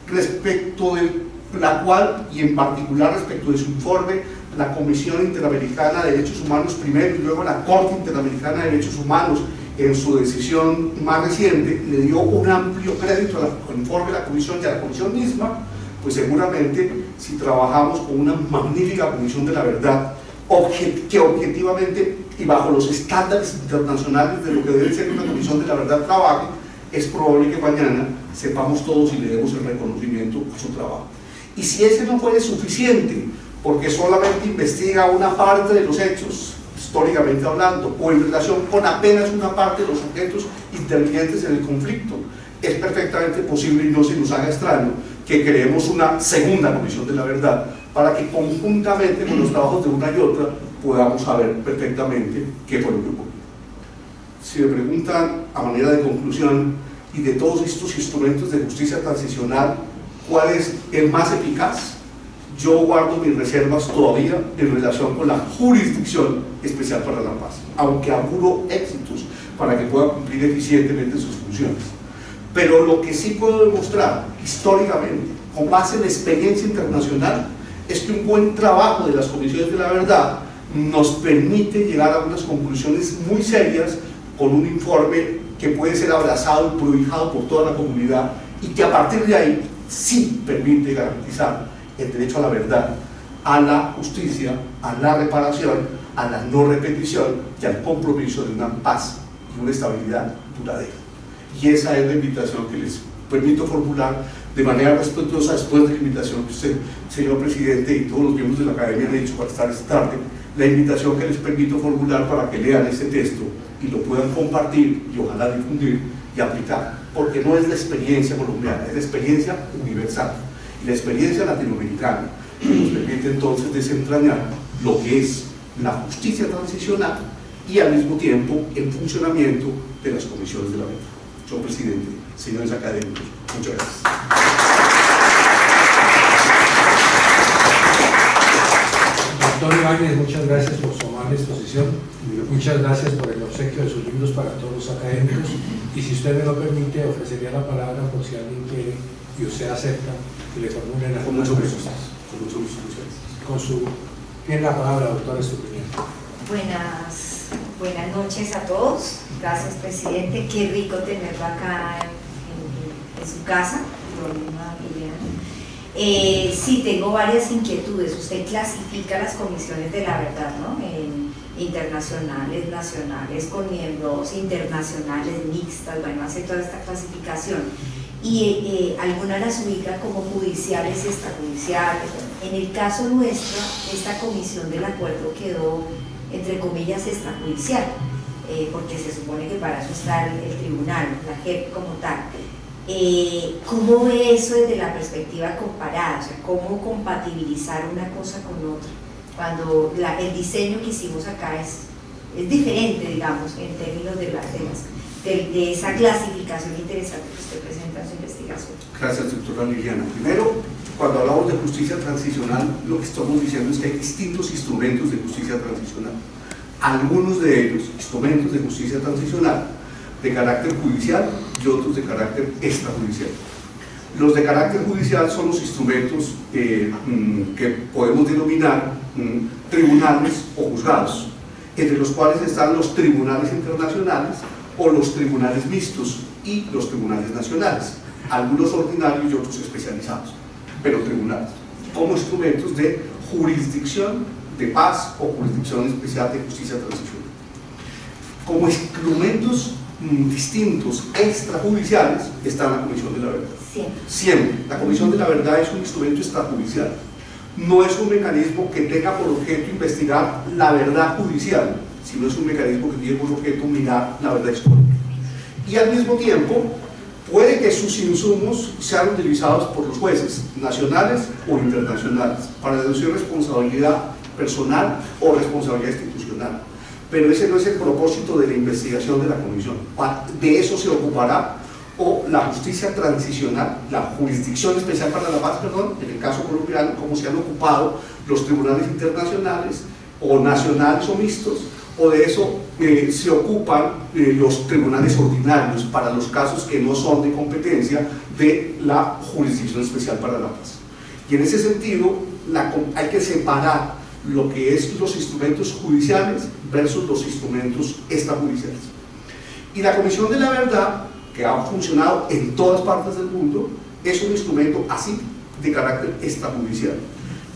respecto de la cual, y en particular respecto de su informe, la Comisión Interamericana de Derechos Humanos primero y luego la Corte Interamericana de Derechos Humanos en su decisión más reciente le dio un amplio crédito al informe de la Comisión y a la Comisión misma. Pues seguramente si trabajamos con una magnífica Comisión de la Verdad que objetivamente y bajo los estándares internacionales de lo que debe ser una Comisión de la Verdad trabaje, es probable que mañana sepamos todos y le demos el reconocimiento a su trabajo. Y si ese no fue suficiente, porque solamente investiga una parte de los hechos, históricamente hablando, o en relación con apenas una parte de los sujetos intervinientes en el conflicto, es perfectamente posible, y no se nos haga extraño, que creemos una segunda Comisión de la Verdad, para que conjuntamente con los trabajos de una y otra podamos saber perfectamente qué fue lo que ocurrió. Si me preguntan a manera de conclusión, y de todos estos instrumentos de justicia transicional, ¿cuál es el más eficaz? Yo guardo mis reservas todavía en relación con la Jurisdicción Especial para la Paz, aunque auguro éxitos para que pueda cumplir eficientemente sus funciones. Pero lo que sí puedo demostrar históricamente, con base en la experiencia internacional, es que un buen trabajo de las comisiones de la verdad nos permite llegar a unas conclusiones muy serias con un informe que puede ser abrazado y prohijado por toda la comunidad, y que a partir de ahí sí permite garantizar el derecho a la verdad, a la justicia, a la reparación, a la no repetición y al compromiso de una paz y una estabilidad duradera. Y esa es la invitación que les permito formular de manera respetuosa después de la invitación que usted, señor presidente, y todos los miembros de la academia han hecho para estar esta tarde, la invitación que les permito formular para que lean este texto y lo puedan compartir y ojalá difundir y aplicar, porque no es la experiencia colombiana, es la experiencia universal y la experiencia latinoamericana que nos permite entonces desentrañar lo que es la justicia transicional y al mismo tiempo el funcionamiento de las comisiones de la verdad. Señor presidente, señores académicos, muchas gracias. Doctor Ibáñez, muchas gracias por su amable exposición, muchas gracias por el obsequio de sus libros para todos los académicos, y si usted me lo permite, ofrecería la palabra por si alguien quiere y usted acepta que le formulen Con mucho algunas gusto. preguntas. Con mucho gusto, muchas gracias. Tiene la palabra, doctor Estupiñán. Buenas noches a todos. Gracias, presidente. Qué rico tenerlo acá en su casa, doña Liliana. Sí, tengo varias inquietudes. Usted clasifica las comisiones de la verdad, ¿no? En internacionales, nacionales, con miembros internacionales, mixtas, bueno, hace toda esta clasificación. Y algunas las ubica como judiciales y extrajudiciales. En el caso nuestro, esta comisión del acuerdo quedó, entre comillas, extrajudicial, porque se supone que para eso está el tribunal, la JEP como tal. ¿Cómo ve eso desde la perspectiva comparada? O sea, ¿cómo compatibilizar una cosa con otra? Cuando el diseño que hicimos acá es diferente, digamos, en términos de esa clasificación interesante que usted presenta en su investigación. Gracias, doctora Liliana. Primero, cuando hablamos de justicia transicional, lo que estamos diciendo es que hay distintos instrumentos de justicia transicional. Algunos de ellos, instrumentos de justicia transicional, de carácter judicial y otros de carácter extrajudicial. Los de carácter judicial son los instrumentos que podemos denominar tribunales o juzgados, entre los cuales están los tribunales internacionales o los tribunales mixtos y los tribunales nacionales, algunos ordinarios y otros especializados, pero tribunales, como instrumentos de jurisdicción de paz o jurisdicción especial de justicia transicional. Como instrumentos distintos extrajudiciales está la Comisión de la Verdad. Siempre. La Comisión de la Verdad es un instrumento extrajudicial. No es un mecanismo que tenga por objeto investigar la verdad judicial, sino es un mecanismo que tiene por objeto mirar la verdad histórica. Y al mismo tiempo puede que sus insumos sean utilizados por los jueces nacionales o internacionales para deducir responsabilidad personal o responsabilidad institucional, pero ese no es el propósito de la investigación de la comisión. De eso se ocupará o la justicia transicional, la jurisdicción especial para la paz, perdón, en el caso colombiano, como se han ocupado los tribunales internacionales o nacionales o mixtos, o de eso se ocupan los tribunales ordinarios para los casos que no son de competencia de la jurisdicción especial para la paz. Y en ese sentido hay que separar lo que es los instrumentos judiciales versus los instrumentos extrajudiciales. Y la Comisión de la Verdad, que ha funcionado en todas partes del mundo, es un instrumento así de carácter extrajudicial,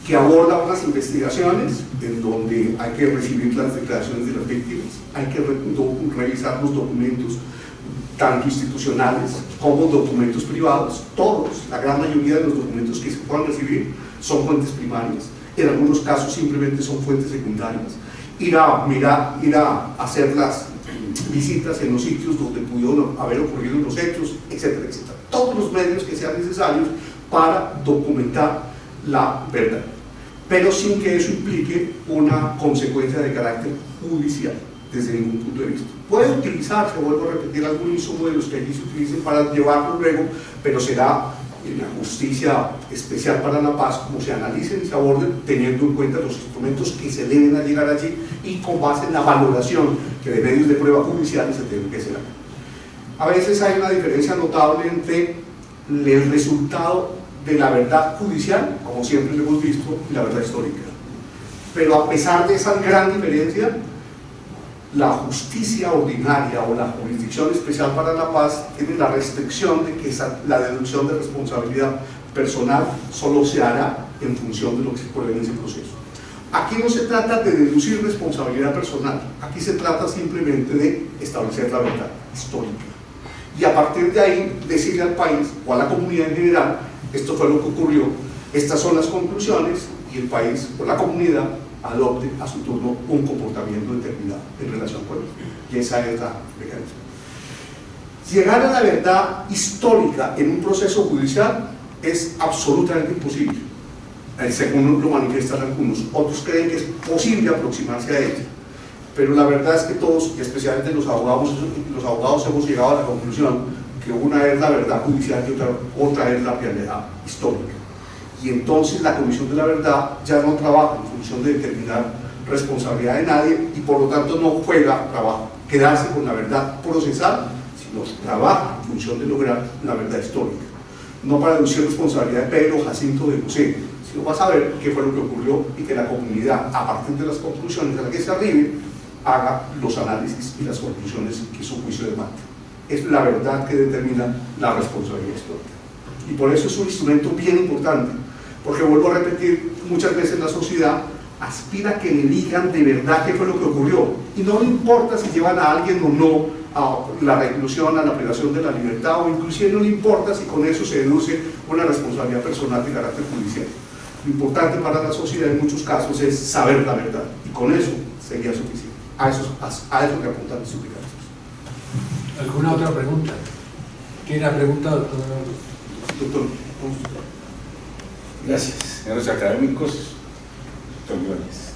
que aborda unas investigaciones en donde hay que recibir las declaraciones de las víctimas, hay que revisar los documentos tanto institucionales como documentos privados. Todos, la gran mayoría de los documentos que se puedan recibir son fuentes primarias, en algunos casos simplemente son fuentes secundarias. Ir a hacer las visitas en los sitios donde pudieron haber ocurrido los hechos, etcétera, etcétera. Todos los medios que sean necesarios para documentar la verdad, pero sin que eso implique una consecuencia de carácter judicial desde ningún punto de vista. Puede utilizarse, vuelvo a repetir, algún insumo de los que allí se utilicen para llevarlo luego, pero será en la justicia especial para la paz como se analicen y se aborden, teniendo en cuenta los instrumentos que se deben llegar allí y con base en la valoración que de medios de prueba judiciales se tienen que hacer. A veces hay una diferencia notable entre el resultado de la verdad judicial, como siempre lo hemos visto, y la verdad histórica. Pero a pesar de esa gran diferencia, la justicia ordinaria o la jurisdicción especial para la paz tiene la restricción de que la deducción de responsabilidad personal solo se hará en función de lo que se pruebe en ese proceso. Aquí no se trata de deducir responsabilidad personal, aquí se trata simplemente de establecer la verdad histórica. Y a partir de ahí decirle al país o a la comunidad en general, esto fue lo que ocurrió, estas son las conclusiones, y el país o la comunidad adopte a su turno un comportamiento determinado en relación con él. Y esa es la mecanismo. Llegar a la verdad histórica en un proceso judicial es absolutamente imposible, según lo manifiestan algunos. Otros creen que es posible aproximarse a ella, pero la verdad es que todos, y especialmente los abogados hemos llegado a la conclusión que una es la verdad judicial y otra es la realidad histórica. Y entonces la Comisión de la Verdad ya no trabaja en función de determinar responsabilidad de nadie y por lo tanto no juega trabajo, quedarse con la verdad procesal, sino trabaja en función de lograr la verdad histórica. No para deducir responsabilidad de Pedro Jacinto de José, sino para saber qué fue lo que ocurrió y que la comunidad, a partir de las conclusiones a las que se arribe, haga los análisis y las conclusiones que su juicio demanda. Es la verdad que determina la responsabilidad histórica. Y por eso es un instrumento bien importante, porque vuelvo a repetir, muchas veces la sociedad aspira a que le digan de verdad qué fue lo que ocurrió, y no le importa si llevan a alguien o no a la reclusión, a la privación de la libertad, o inclusive no le importa si con eso se deduce una responsabilidad personal de carácter judicial. Lo importante para la sociedad en muchos casos es saber la verdad, y con eso sería suficiente. A eso que apuntan los suplicantes. ¿Alguna otra pregunta? ¿Tiene la pregunta, doctor? Doctor. Gracias, señores académicos, doctor Ibáñez.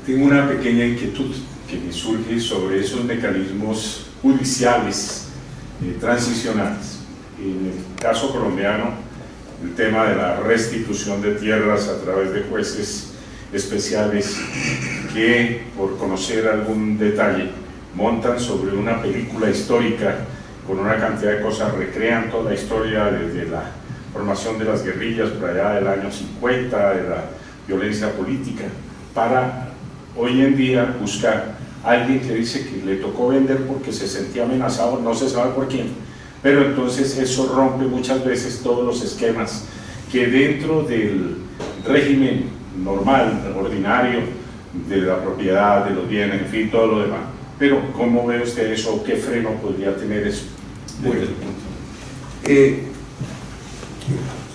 Tengo una pequeña inquietud que me surge sobre esos mecanismos judiciales transicionales. En el caso colombiano, el tema de la restitución de tierras a través de jueces especiales que, por conocer algún detalle, montan sobre una película histórica con una cantidad de cosas, recrean toda la historia desde la formación de las guerrillas por allá del año 50, de la violencia política, para hoy en día buscar a alguien que dice que le tocó vender porque se sentía amenazado, no se sabe por quién, pero entonces eso rompe muchas veces todos los esquemas que dentro del régimen normal, ordinario, de la propiedad, de los bienes, en fin, todo lo demás. Pero ¿cómo ve usted eso? ¿Qué freno podría tener eso? Bueno,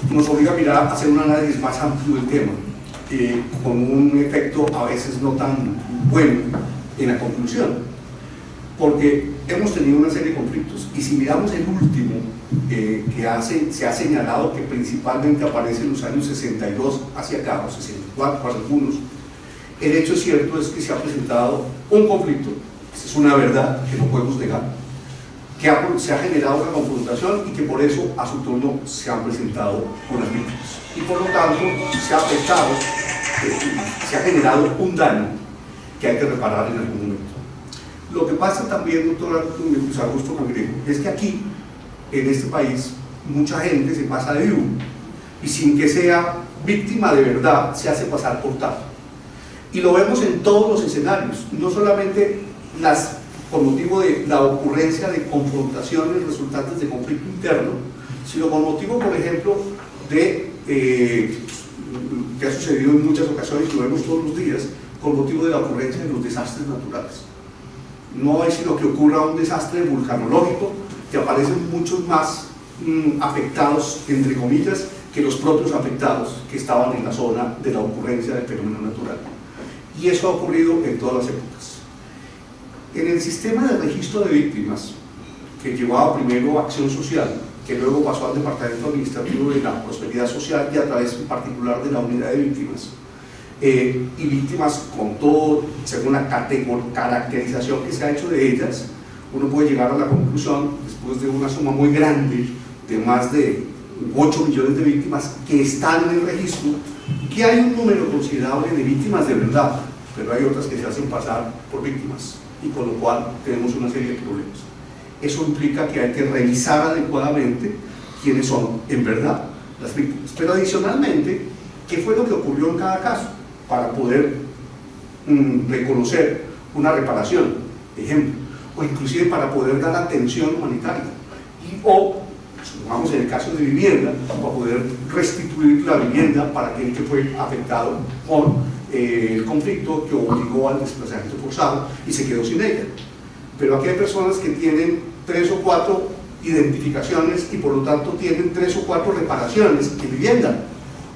nos obliga a mirar, a hacer un análisis más amplio del tema, con un efecto a veces no tan bueno en la conclusión. porque hemos tenido una serie de conflictos, y si miramos el último, se ha señalado que principalmente aparece en los años 62 hacia acá, o 64 para algunos. El hecho cierto es que se ha presentado un conflicto, esa es una verdad que no podemos negar, que se ha generado una confrontación y que por eso a su turno se han presentado unas víctimas, y por lo tanto se ha afectado, se ha generado un daño que hay que reparar en algún momento. Lo que pasa también, doctor Luis Augusto Cangrejo, es que aquí, en este país, mucha gente se pasa de vivo y sin que sea víctima de verdad se hace pasar por tal. Y lo vemos en todos los escenarios, no solamente por motivo de la ocurrencia de confrontaciones resultantes de conflicto interno, sino por motivo, por ejemplo, de que ha sucedido en muchas ocasiones, y lo vemos todos los días, por motivo de la ocurrencia de los desastres naturales. No es sino que ocurra un desastre vulcanológico, que aparecen muchos más afectados, entre comillas, que los propios afectados que estaban en la zona de la ocurrencia del fenómeno natural. Y eso ha ocurrido en todas las épocas. En el sistema de registro de víctimas, que llevaba primero Acción Social, que luego pasó al Departamento Administrativo de la Prosperidad Social y a través en particular de la Unidad de Víctimas, y víctimas con todo, según la caracterización que se ha hecho de ellas, uno puede llegar a la conclusión, después de una suma muy grande, de más de 8 millones de víctimas que están en el registro, que hay un número considerable de víctimas de verdad, pero hay otras que se hacen pasar por víctimas, y con lo cual tenemos una serie de problemas. Eso implica que hay que revisar adecuadamente quiénes son en verdad las víctimas, pero adicionalmente, qué fue lo que ocurrió en cada caso, para poder reconocer una reparación, ejemplo, o inclusive para poder dar atención humanitaria, o, supongamos en el caso de vivienda, para poder restituir la vivienda para aquel que fue afectado por el conflicto que obligó al desplazamiento forzado y se quedó sin ella. Pero aquí hay personas que tienen 3 o 4 identificaciones y por lo tanto tienen 3 o 4 reparaciones en vivienda.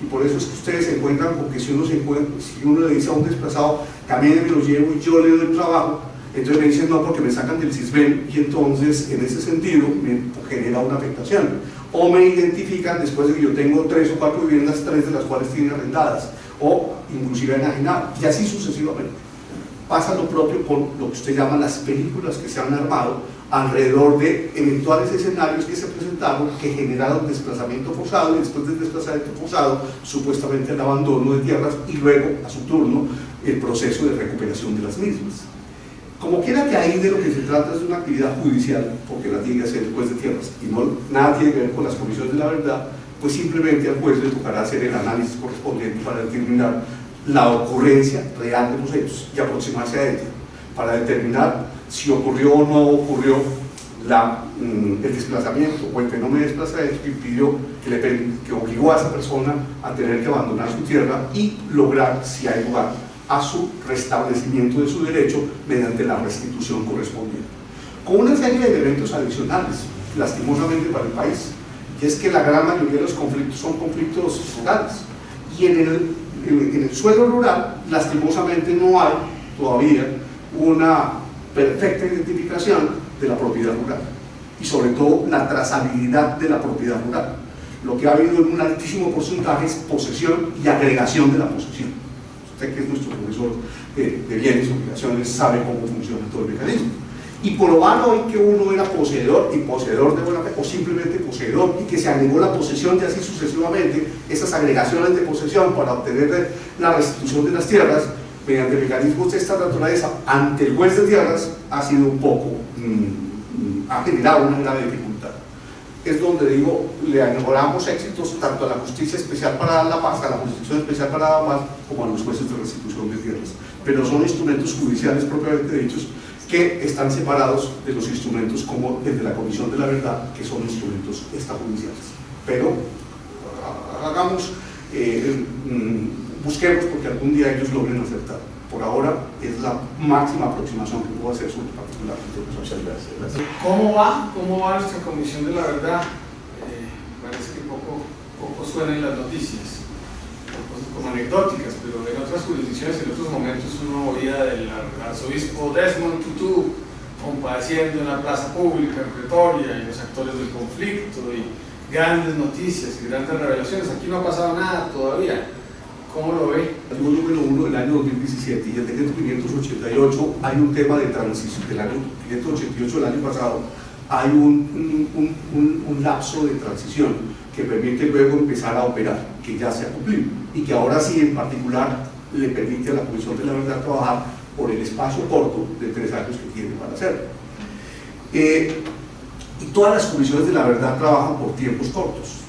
Y por eso es que ustedes se encuentran con que si uno le dice a un desplazado, camine, me lo llevo y yo le doy el trabajo, entonces me dicen no porque me sacan del CISBEN, y entonces en ese sentido me genera una afectación. O me identifican después de que yo tengo 3 o 4 viviendas, 3 de las cuales tienen arrendadas, o inclusive enajenado, y así sucesivamente. Pasa lo propio con lo que usted llama las películas que se han armado alrededor de eventuales escenarios que se presentaron, que generaron desplazamiento forzado, y después del desplazamiento forzado, supuestamente el abandono de tierras, y luego, a su turno, el proceso de recuperación de las mismas. Como quiera que ahí de lo que se trata es de una actividad judicial, porque la tiene que hacer el juez de tierras, y no, nada tiene que ver con las comisiones de la verdad, pues simplemente al juez le tocará hacer el análisis correspondiente para determinar la ocurrencia real de los hechos y aproximarse a ella, para determinar si ocurrió o no ocurrió el desplazamiento o el fenómeno de desplazamiento que impidió, que obligó a esa persona a tener que abandonar su tierra, y lograr, si hay lugar, a su restablecimiento de su derecho mediante la restitución correspondiente. Con una serie de elementos adicionales, lastimosamente para el país, y es que la gran mayoría de los conflictos son conflictos rurales, y en el suelo rural, lastimosamente, no hay todavía una perfecta identificación de la propiedad rural, y sobre todo la trazabilidad de la propiedad rural. Lo que ha habido en un altísimo porcentaje es posesión y agregación de la posesión. Usted, que es nuestro profesor de bienes y obligaciones, sabe cómo funciona todo el mecanismo. Y probar hoy que uno era poseedor, y poseedor de buena fe, o simplemente poseedor, y que se agregó la posesión, y así sucesivamente, esas agregaciones de posesión para obtener la restitución de las tierras mediante mecanismos de esta naturaleza ante el juez de tierras, ha sido un poco, ha generado una grave dificultad. Es donde digo, le añoramos éxitos tanto a la Justicia Especial para la Paz, a la Jurisdicción Especial para la Paz, como a los jueces de restitución de tierras, pero son instrumentos judiciales propiamente dichos, que están separados de los instrumentos como el de la Comisión de la Verdad, que son instrumentos extrajudiciales. Pero hagamos, busquemos porque algún día ellos logren acertar. Por ahora es la máxima aproximación que puedo hacer sobre el particular. Muchas gracias. ¿Cómo va nuestra Comisión de la Verdad? Parece que poco suena en las noticias, como anecdóticas, pero en otras jurisdicciones, en otros momentos, uno oía del arzobispo Desmond Tutu compadeciendo en la plaza pública, en Pretoria, y los actores del conflicto, y grandes noticias y grandes revelaciones. Aquí no ha pasado nada todavía. ¿Cómo lo ve? El artículo número 1 del año 2017 y el decreto 588 hay un tema de transición. Del año 588 del año pasado hay un lapso de transición que permite luego empezar a operar, que ya se ha cumplido y que ahora sí en particular le permite a la Comisión de la Verdad trabajar por el espacio corto de 3 años que tiene para hacerlo. Y todas las comisiones de la verdad trabajan por tiempos cortos,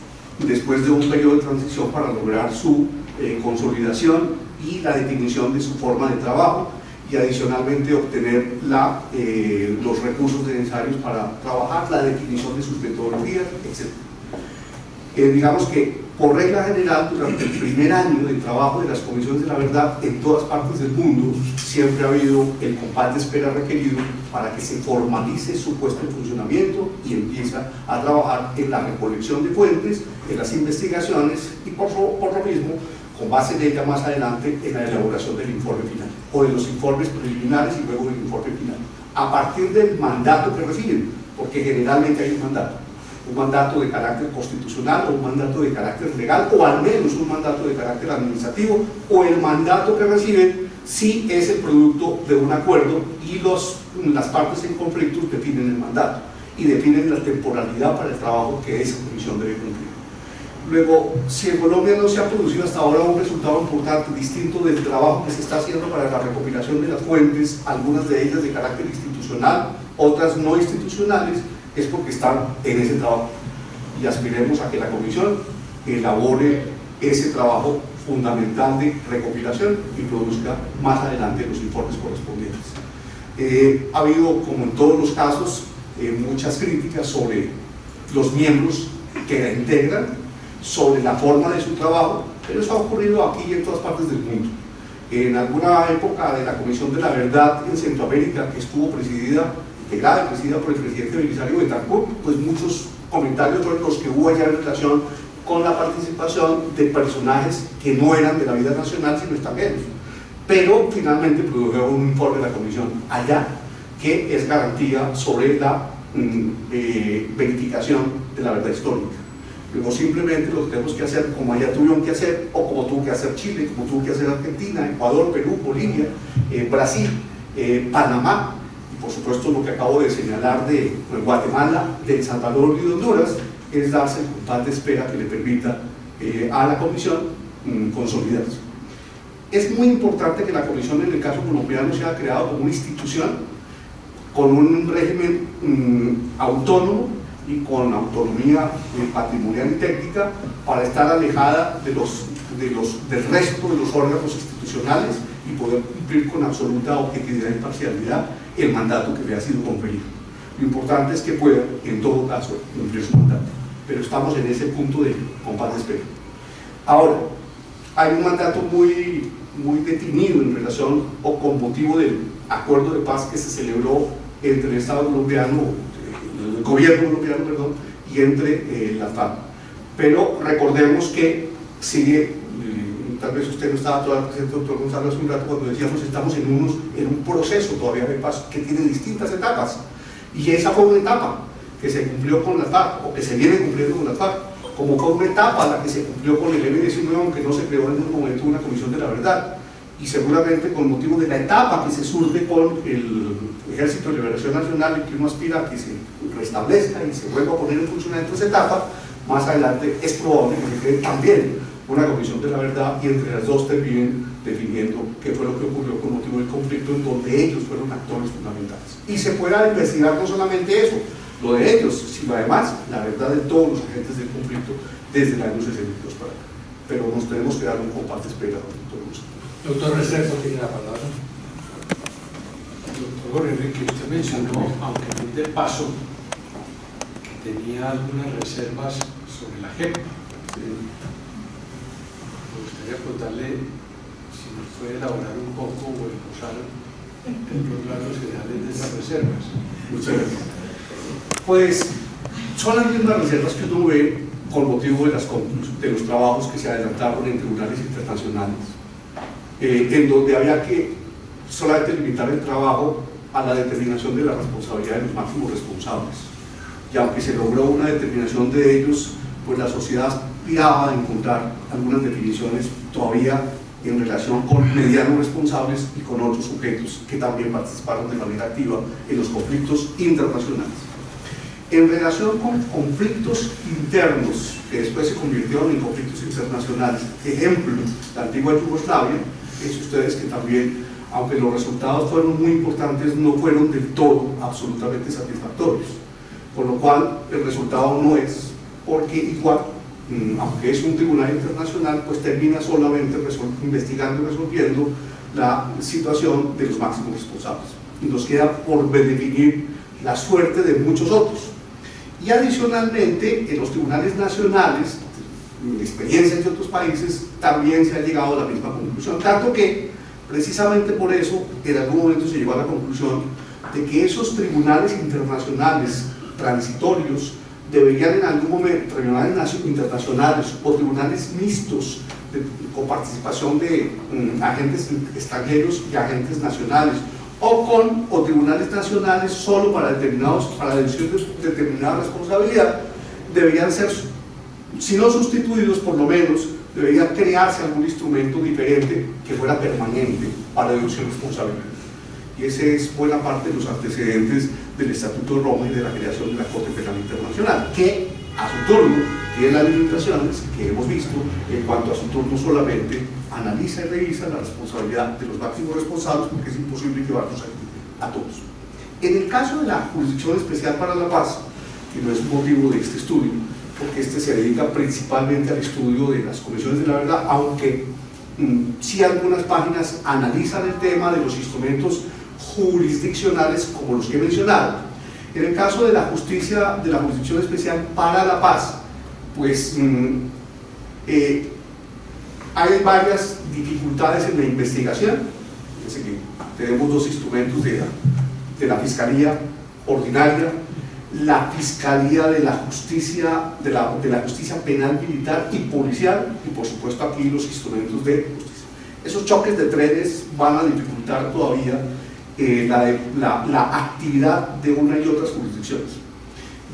después de un periodo de transición para lograr su consolidación y la definición de su forma de trabajo y adicionalmente obtener los recursos necesarios para trabajar, la definición de sus metodologías, etc. Digamos que por regla general durante el primer año de trabajo de las comisiones de la verdad en todas partes del mundo siempre ha habido el compás de espera requerido para que se formalice su puesta en funcionamiento y empieza a trabajar en la recolección de fuentes, en las investigaciones y por lo mismo con base en ella más adelante en la elaboración del informe final o de los informes preliminares y luego del informe final a partir del mandato que reciben, porque generalmente hay un mandato de carácter constitucional o un mandato de carácter legal o al menos un mandato de carácter administrativo o el mandato que reciben si es el producto de un acuerdo y las partes en conflicto definen el mandato y definen la temporalidad para el trabajo que esa comisión debe cumplir. Luego, si en Colombia no se ha producido hasta ahora un resultado importante distinto del trabajo que se está haciendo para la recopilación de las fuentes, algunas de ellas de carácter institucional, otras no institucionales, es porque están en ese trabajo y aspiremos a que la comisión elabore ese trabajo fundamental de recopilación y produzca más adelante los informes correspondientes. Ha habido, como en todos los casos, muchas críticas sobre los miembros que la integran, sobre la forma de su trabajo, pero eso ha ocurrido aquí y en todas partes del mundo. En alguna época de la Comisión de la Verdad en Centroamérica, que estuvo integrada y presidida por el presidente Belisario Betancur, pues muchos comentarios fueron los que hubo allá en relación con la participación de personajes que no eran de la vida nacional sino extranjeros, pero finalmente produjeron un informe de la comisión allá que es garantía sobre la verificación de la verdad histórica. Luego simplemente lo que tenemos que hacer como allá tuvieron que hacer, o como tuvo que hacer Chile, como tuvo que hacer Argentina, Ecuador, Perú, Bolivia, Brasil, Panamá, por supuesto lo que acabo de señalar de Guatemala, de El Salvador y de Honduras, es darse el compás de espera que le permita a la comisión consolidarse. Es muy importante que la comisión en el caso colombiano sea creada como una institución con un régimen autónomo y con autonomía patrimonial y técnica para estar alejada del resto de los órganos institucionales y poder cumplir con absoluta objetividad y imparcialidad el mandato que le ha sido conferido. Lo importante es que pueda, en todo caso, cumplir su mandato, pero estamos en ese punto de compás de espera. Ahora, hay un mandato muy definido en relación o con motivo del acuerdo de paz que se celebró entre el Estado colombiano, el gobierno colombiano, perdón, y entre la FARC. Pero recordemos que sigue, tal vez usted no estaba todavía presente, doctor Gonzalo, hace un rato cuando decíamos estamos en un proceso todavía de paz que tiene distintas etapas, y esa fue una etapa que se cumplió con la FARC, o que se viene cumpliendo con la FARC, como fue una etapa la que se cumplió con el M-19, aunque no se creó en un momento una comisión de la verdad, y seguramente con motivo de la etapa que se surge con el Ejército de Liberación Nacional, y que uno aspira a que se restablezca y se vuelva a poner en funcionamiento esa etapa, más adelante es probable que se cree también una comisión de la verdad y entre las dos terminen definiendo qué fue lo que ocurrió con motivo del conflicto en donde ellos fueron actores fundamentales. Y se pueda investigar no solamente eso, lo de ellos, sino además la verdad de todos los agentes del conflicto desde el año 62 para acá. Pero nos tenemos que dar un compás de espera, doctor Gonzalo. Doctor Restrepo tiene la palabra. Doctor Jorge Enrique, usted mencionó, aunque muy de paso, que tenía algunas reservas sobre la JEP. Me gustaría preguntarle si nos puede elaborar un poco o esbozar los rasgos generales de esas reservas. Muchas gracias. Pues son las mismas reservas que uno ve con motivo de los trabajos que se adelantaron en tribunales internacionales, en donde había que solamente limitar el trabajo a la determinación de la responsabilidad de los máximos responsables. Y aunque se logró una determinación de ellos, pues la sociedad aspiraba a encontrar algunas definiciones todavía en relación con medianos responsables y con otros sujetos que también participaron de manera activa en los conflictos internacionales. En relación con conflictos internos, que después se convirtieron en conflictos internacionales, ejemplo, la antigua Yugoslavia, es ustedes que también, aunque los resultados fueron muy importantes, no fueron del todo absolutamente satisfactorios, por lo cual el resultado no es, porque igual, aunque es un tribunal internacional, pues termina solamente investigando y resolviendo la situación de los máximos responsables. Y nos queda por definir la suerte de muchos otros. Y adicionalmente, en los tribunales nacionales, en experiencias de otros países, también se ha llegado a la misma conclusión. Tanto que, precisamente por eso, en algún momento se llegó a la conclusión de que esos tribunales internacionales transitorios deberían en algún momento, tribunales internacionales o tribunales mixtos con participación de agentes extranjeros y agentes nacionales, o tribunales nacionales solo para decisión de determinada responsabilidad, deberían ser, si no sustituidos, por lo menos debería crearse algún instrumento diferente que fuera permanente para deducción de responsabilidad. Y ese es buena parte de los antecedentes del Estatuto de Roma y de la creación de la Corte Penal Internacional, que a su turno tiene las limitaciones que hemos visto en cuanto a su turno solamente analiza y revisa la responsabilidad de los máximos responsables, porque es imposible llevarlos a todos. En el caso de la Jurisdicción Especial para la Paz, que no es un motivo de este estudio, porque este se dedica principalmente al estudio de las comisiones de la verdad, aunque sí algunas páginas analizan el tema de los instrumentos jurisdiccionales como los que he mencionado. En el caso de la justicia, de la Jurisdicción Especial para la Paz, pues hay varias dificultades en la investigación. Fíjense que tenemos dos instrumentos de la Fiscalía Ordinaria, la Fiscalía de la Justicia, de la Justicia Penal, Militar y Policial, y por supuesto aquí los instrumentos de justicia. Esos choques de trenes van a dificultar todavía la actividad de una y otras jurisdicciones.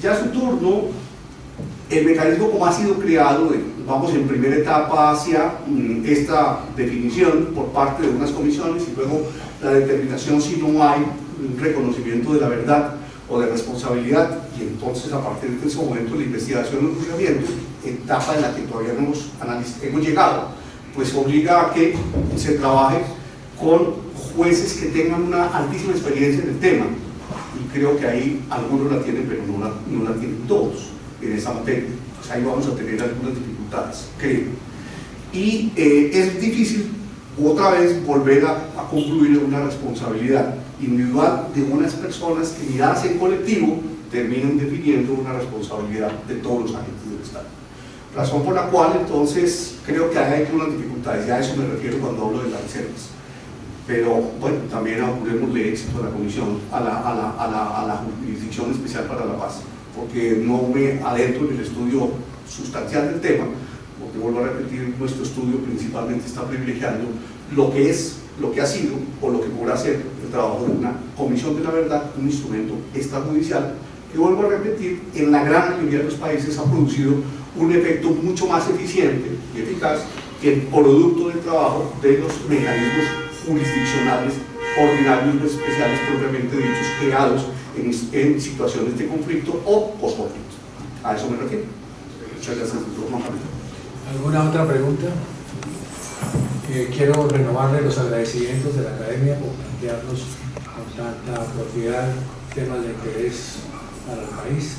Ya a su turno, el mecanismo como ha sido creado, vamos en primera etapa hacia esta definición por parte de unas comisiones y luego la determinación si no hay un reconocimiento de la verdad o de responsabilidad, y entonces a partir de ese momento la investigación y el juzgamiento, etapa en la que todavía no hemos llegado, pues obliga a que se trabaje con jueces que tengan una altísima experiencia en el tema, y creo que ahí algunos la tienen, pero no la tienen todos en esa materia. Pues ahí vamos a tener algunas dificultades, creo. Y es difícil otra vez volver a concluir en una responsabilidad individual de unas personas que, miradas en colectivo, terminan definiendo una responsabilidad de todos los agentes del Estado. Razón por la cual entonces creo que hay algunas dificultades, y a eso me refiero cuando hablo de las reservas. Pero bueno, también auguremosle éxito a la comisión, a la Jurisdicción Especial para la Paz, porque no me adentro en el estudio sustancial del tema, porque vuelvo a repetir, nuestro estudio principalmente está privilegiando lo que ha sido o lo que podrá ser el trabajo de una comisión de la verdad, un instrumento extrajudicial que, vuelvo a repetir, en la gran mayoría de los países ha producido un efecto mucho más eficiente y eficaz que el producto del trabajo de los mecanismos jurisdiccionales ordinarios o especiales propiamente dichos, creados en situaciones de conflicto o posconflicto. A eso me refiero. Muchas gracias, doctor Juan Pablo. ¿Alguna otra pregunta? Quiero renovarle los agradecimientos de la Academia por plantearnos con tanta propiedad temas de interés para el país,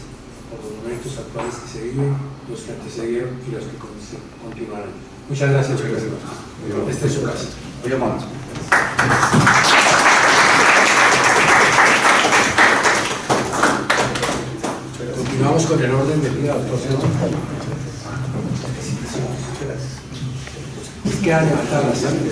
por los momentos actuales que se viven, los que antecedieron y los que continuarán. Muchas gracias. Esta es su casa. Muy amable. Continuamos con el orden del día, doctor. Queda levantar la sangre.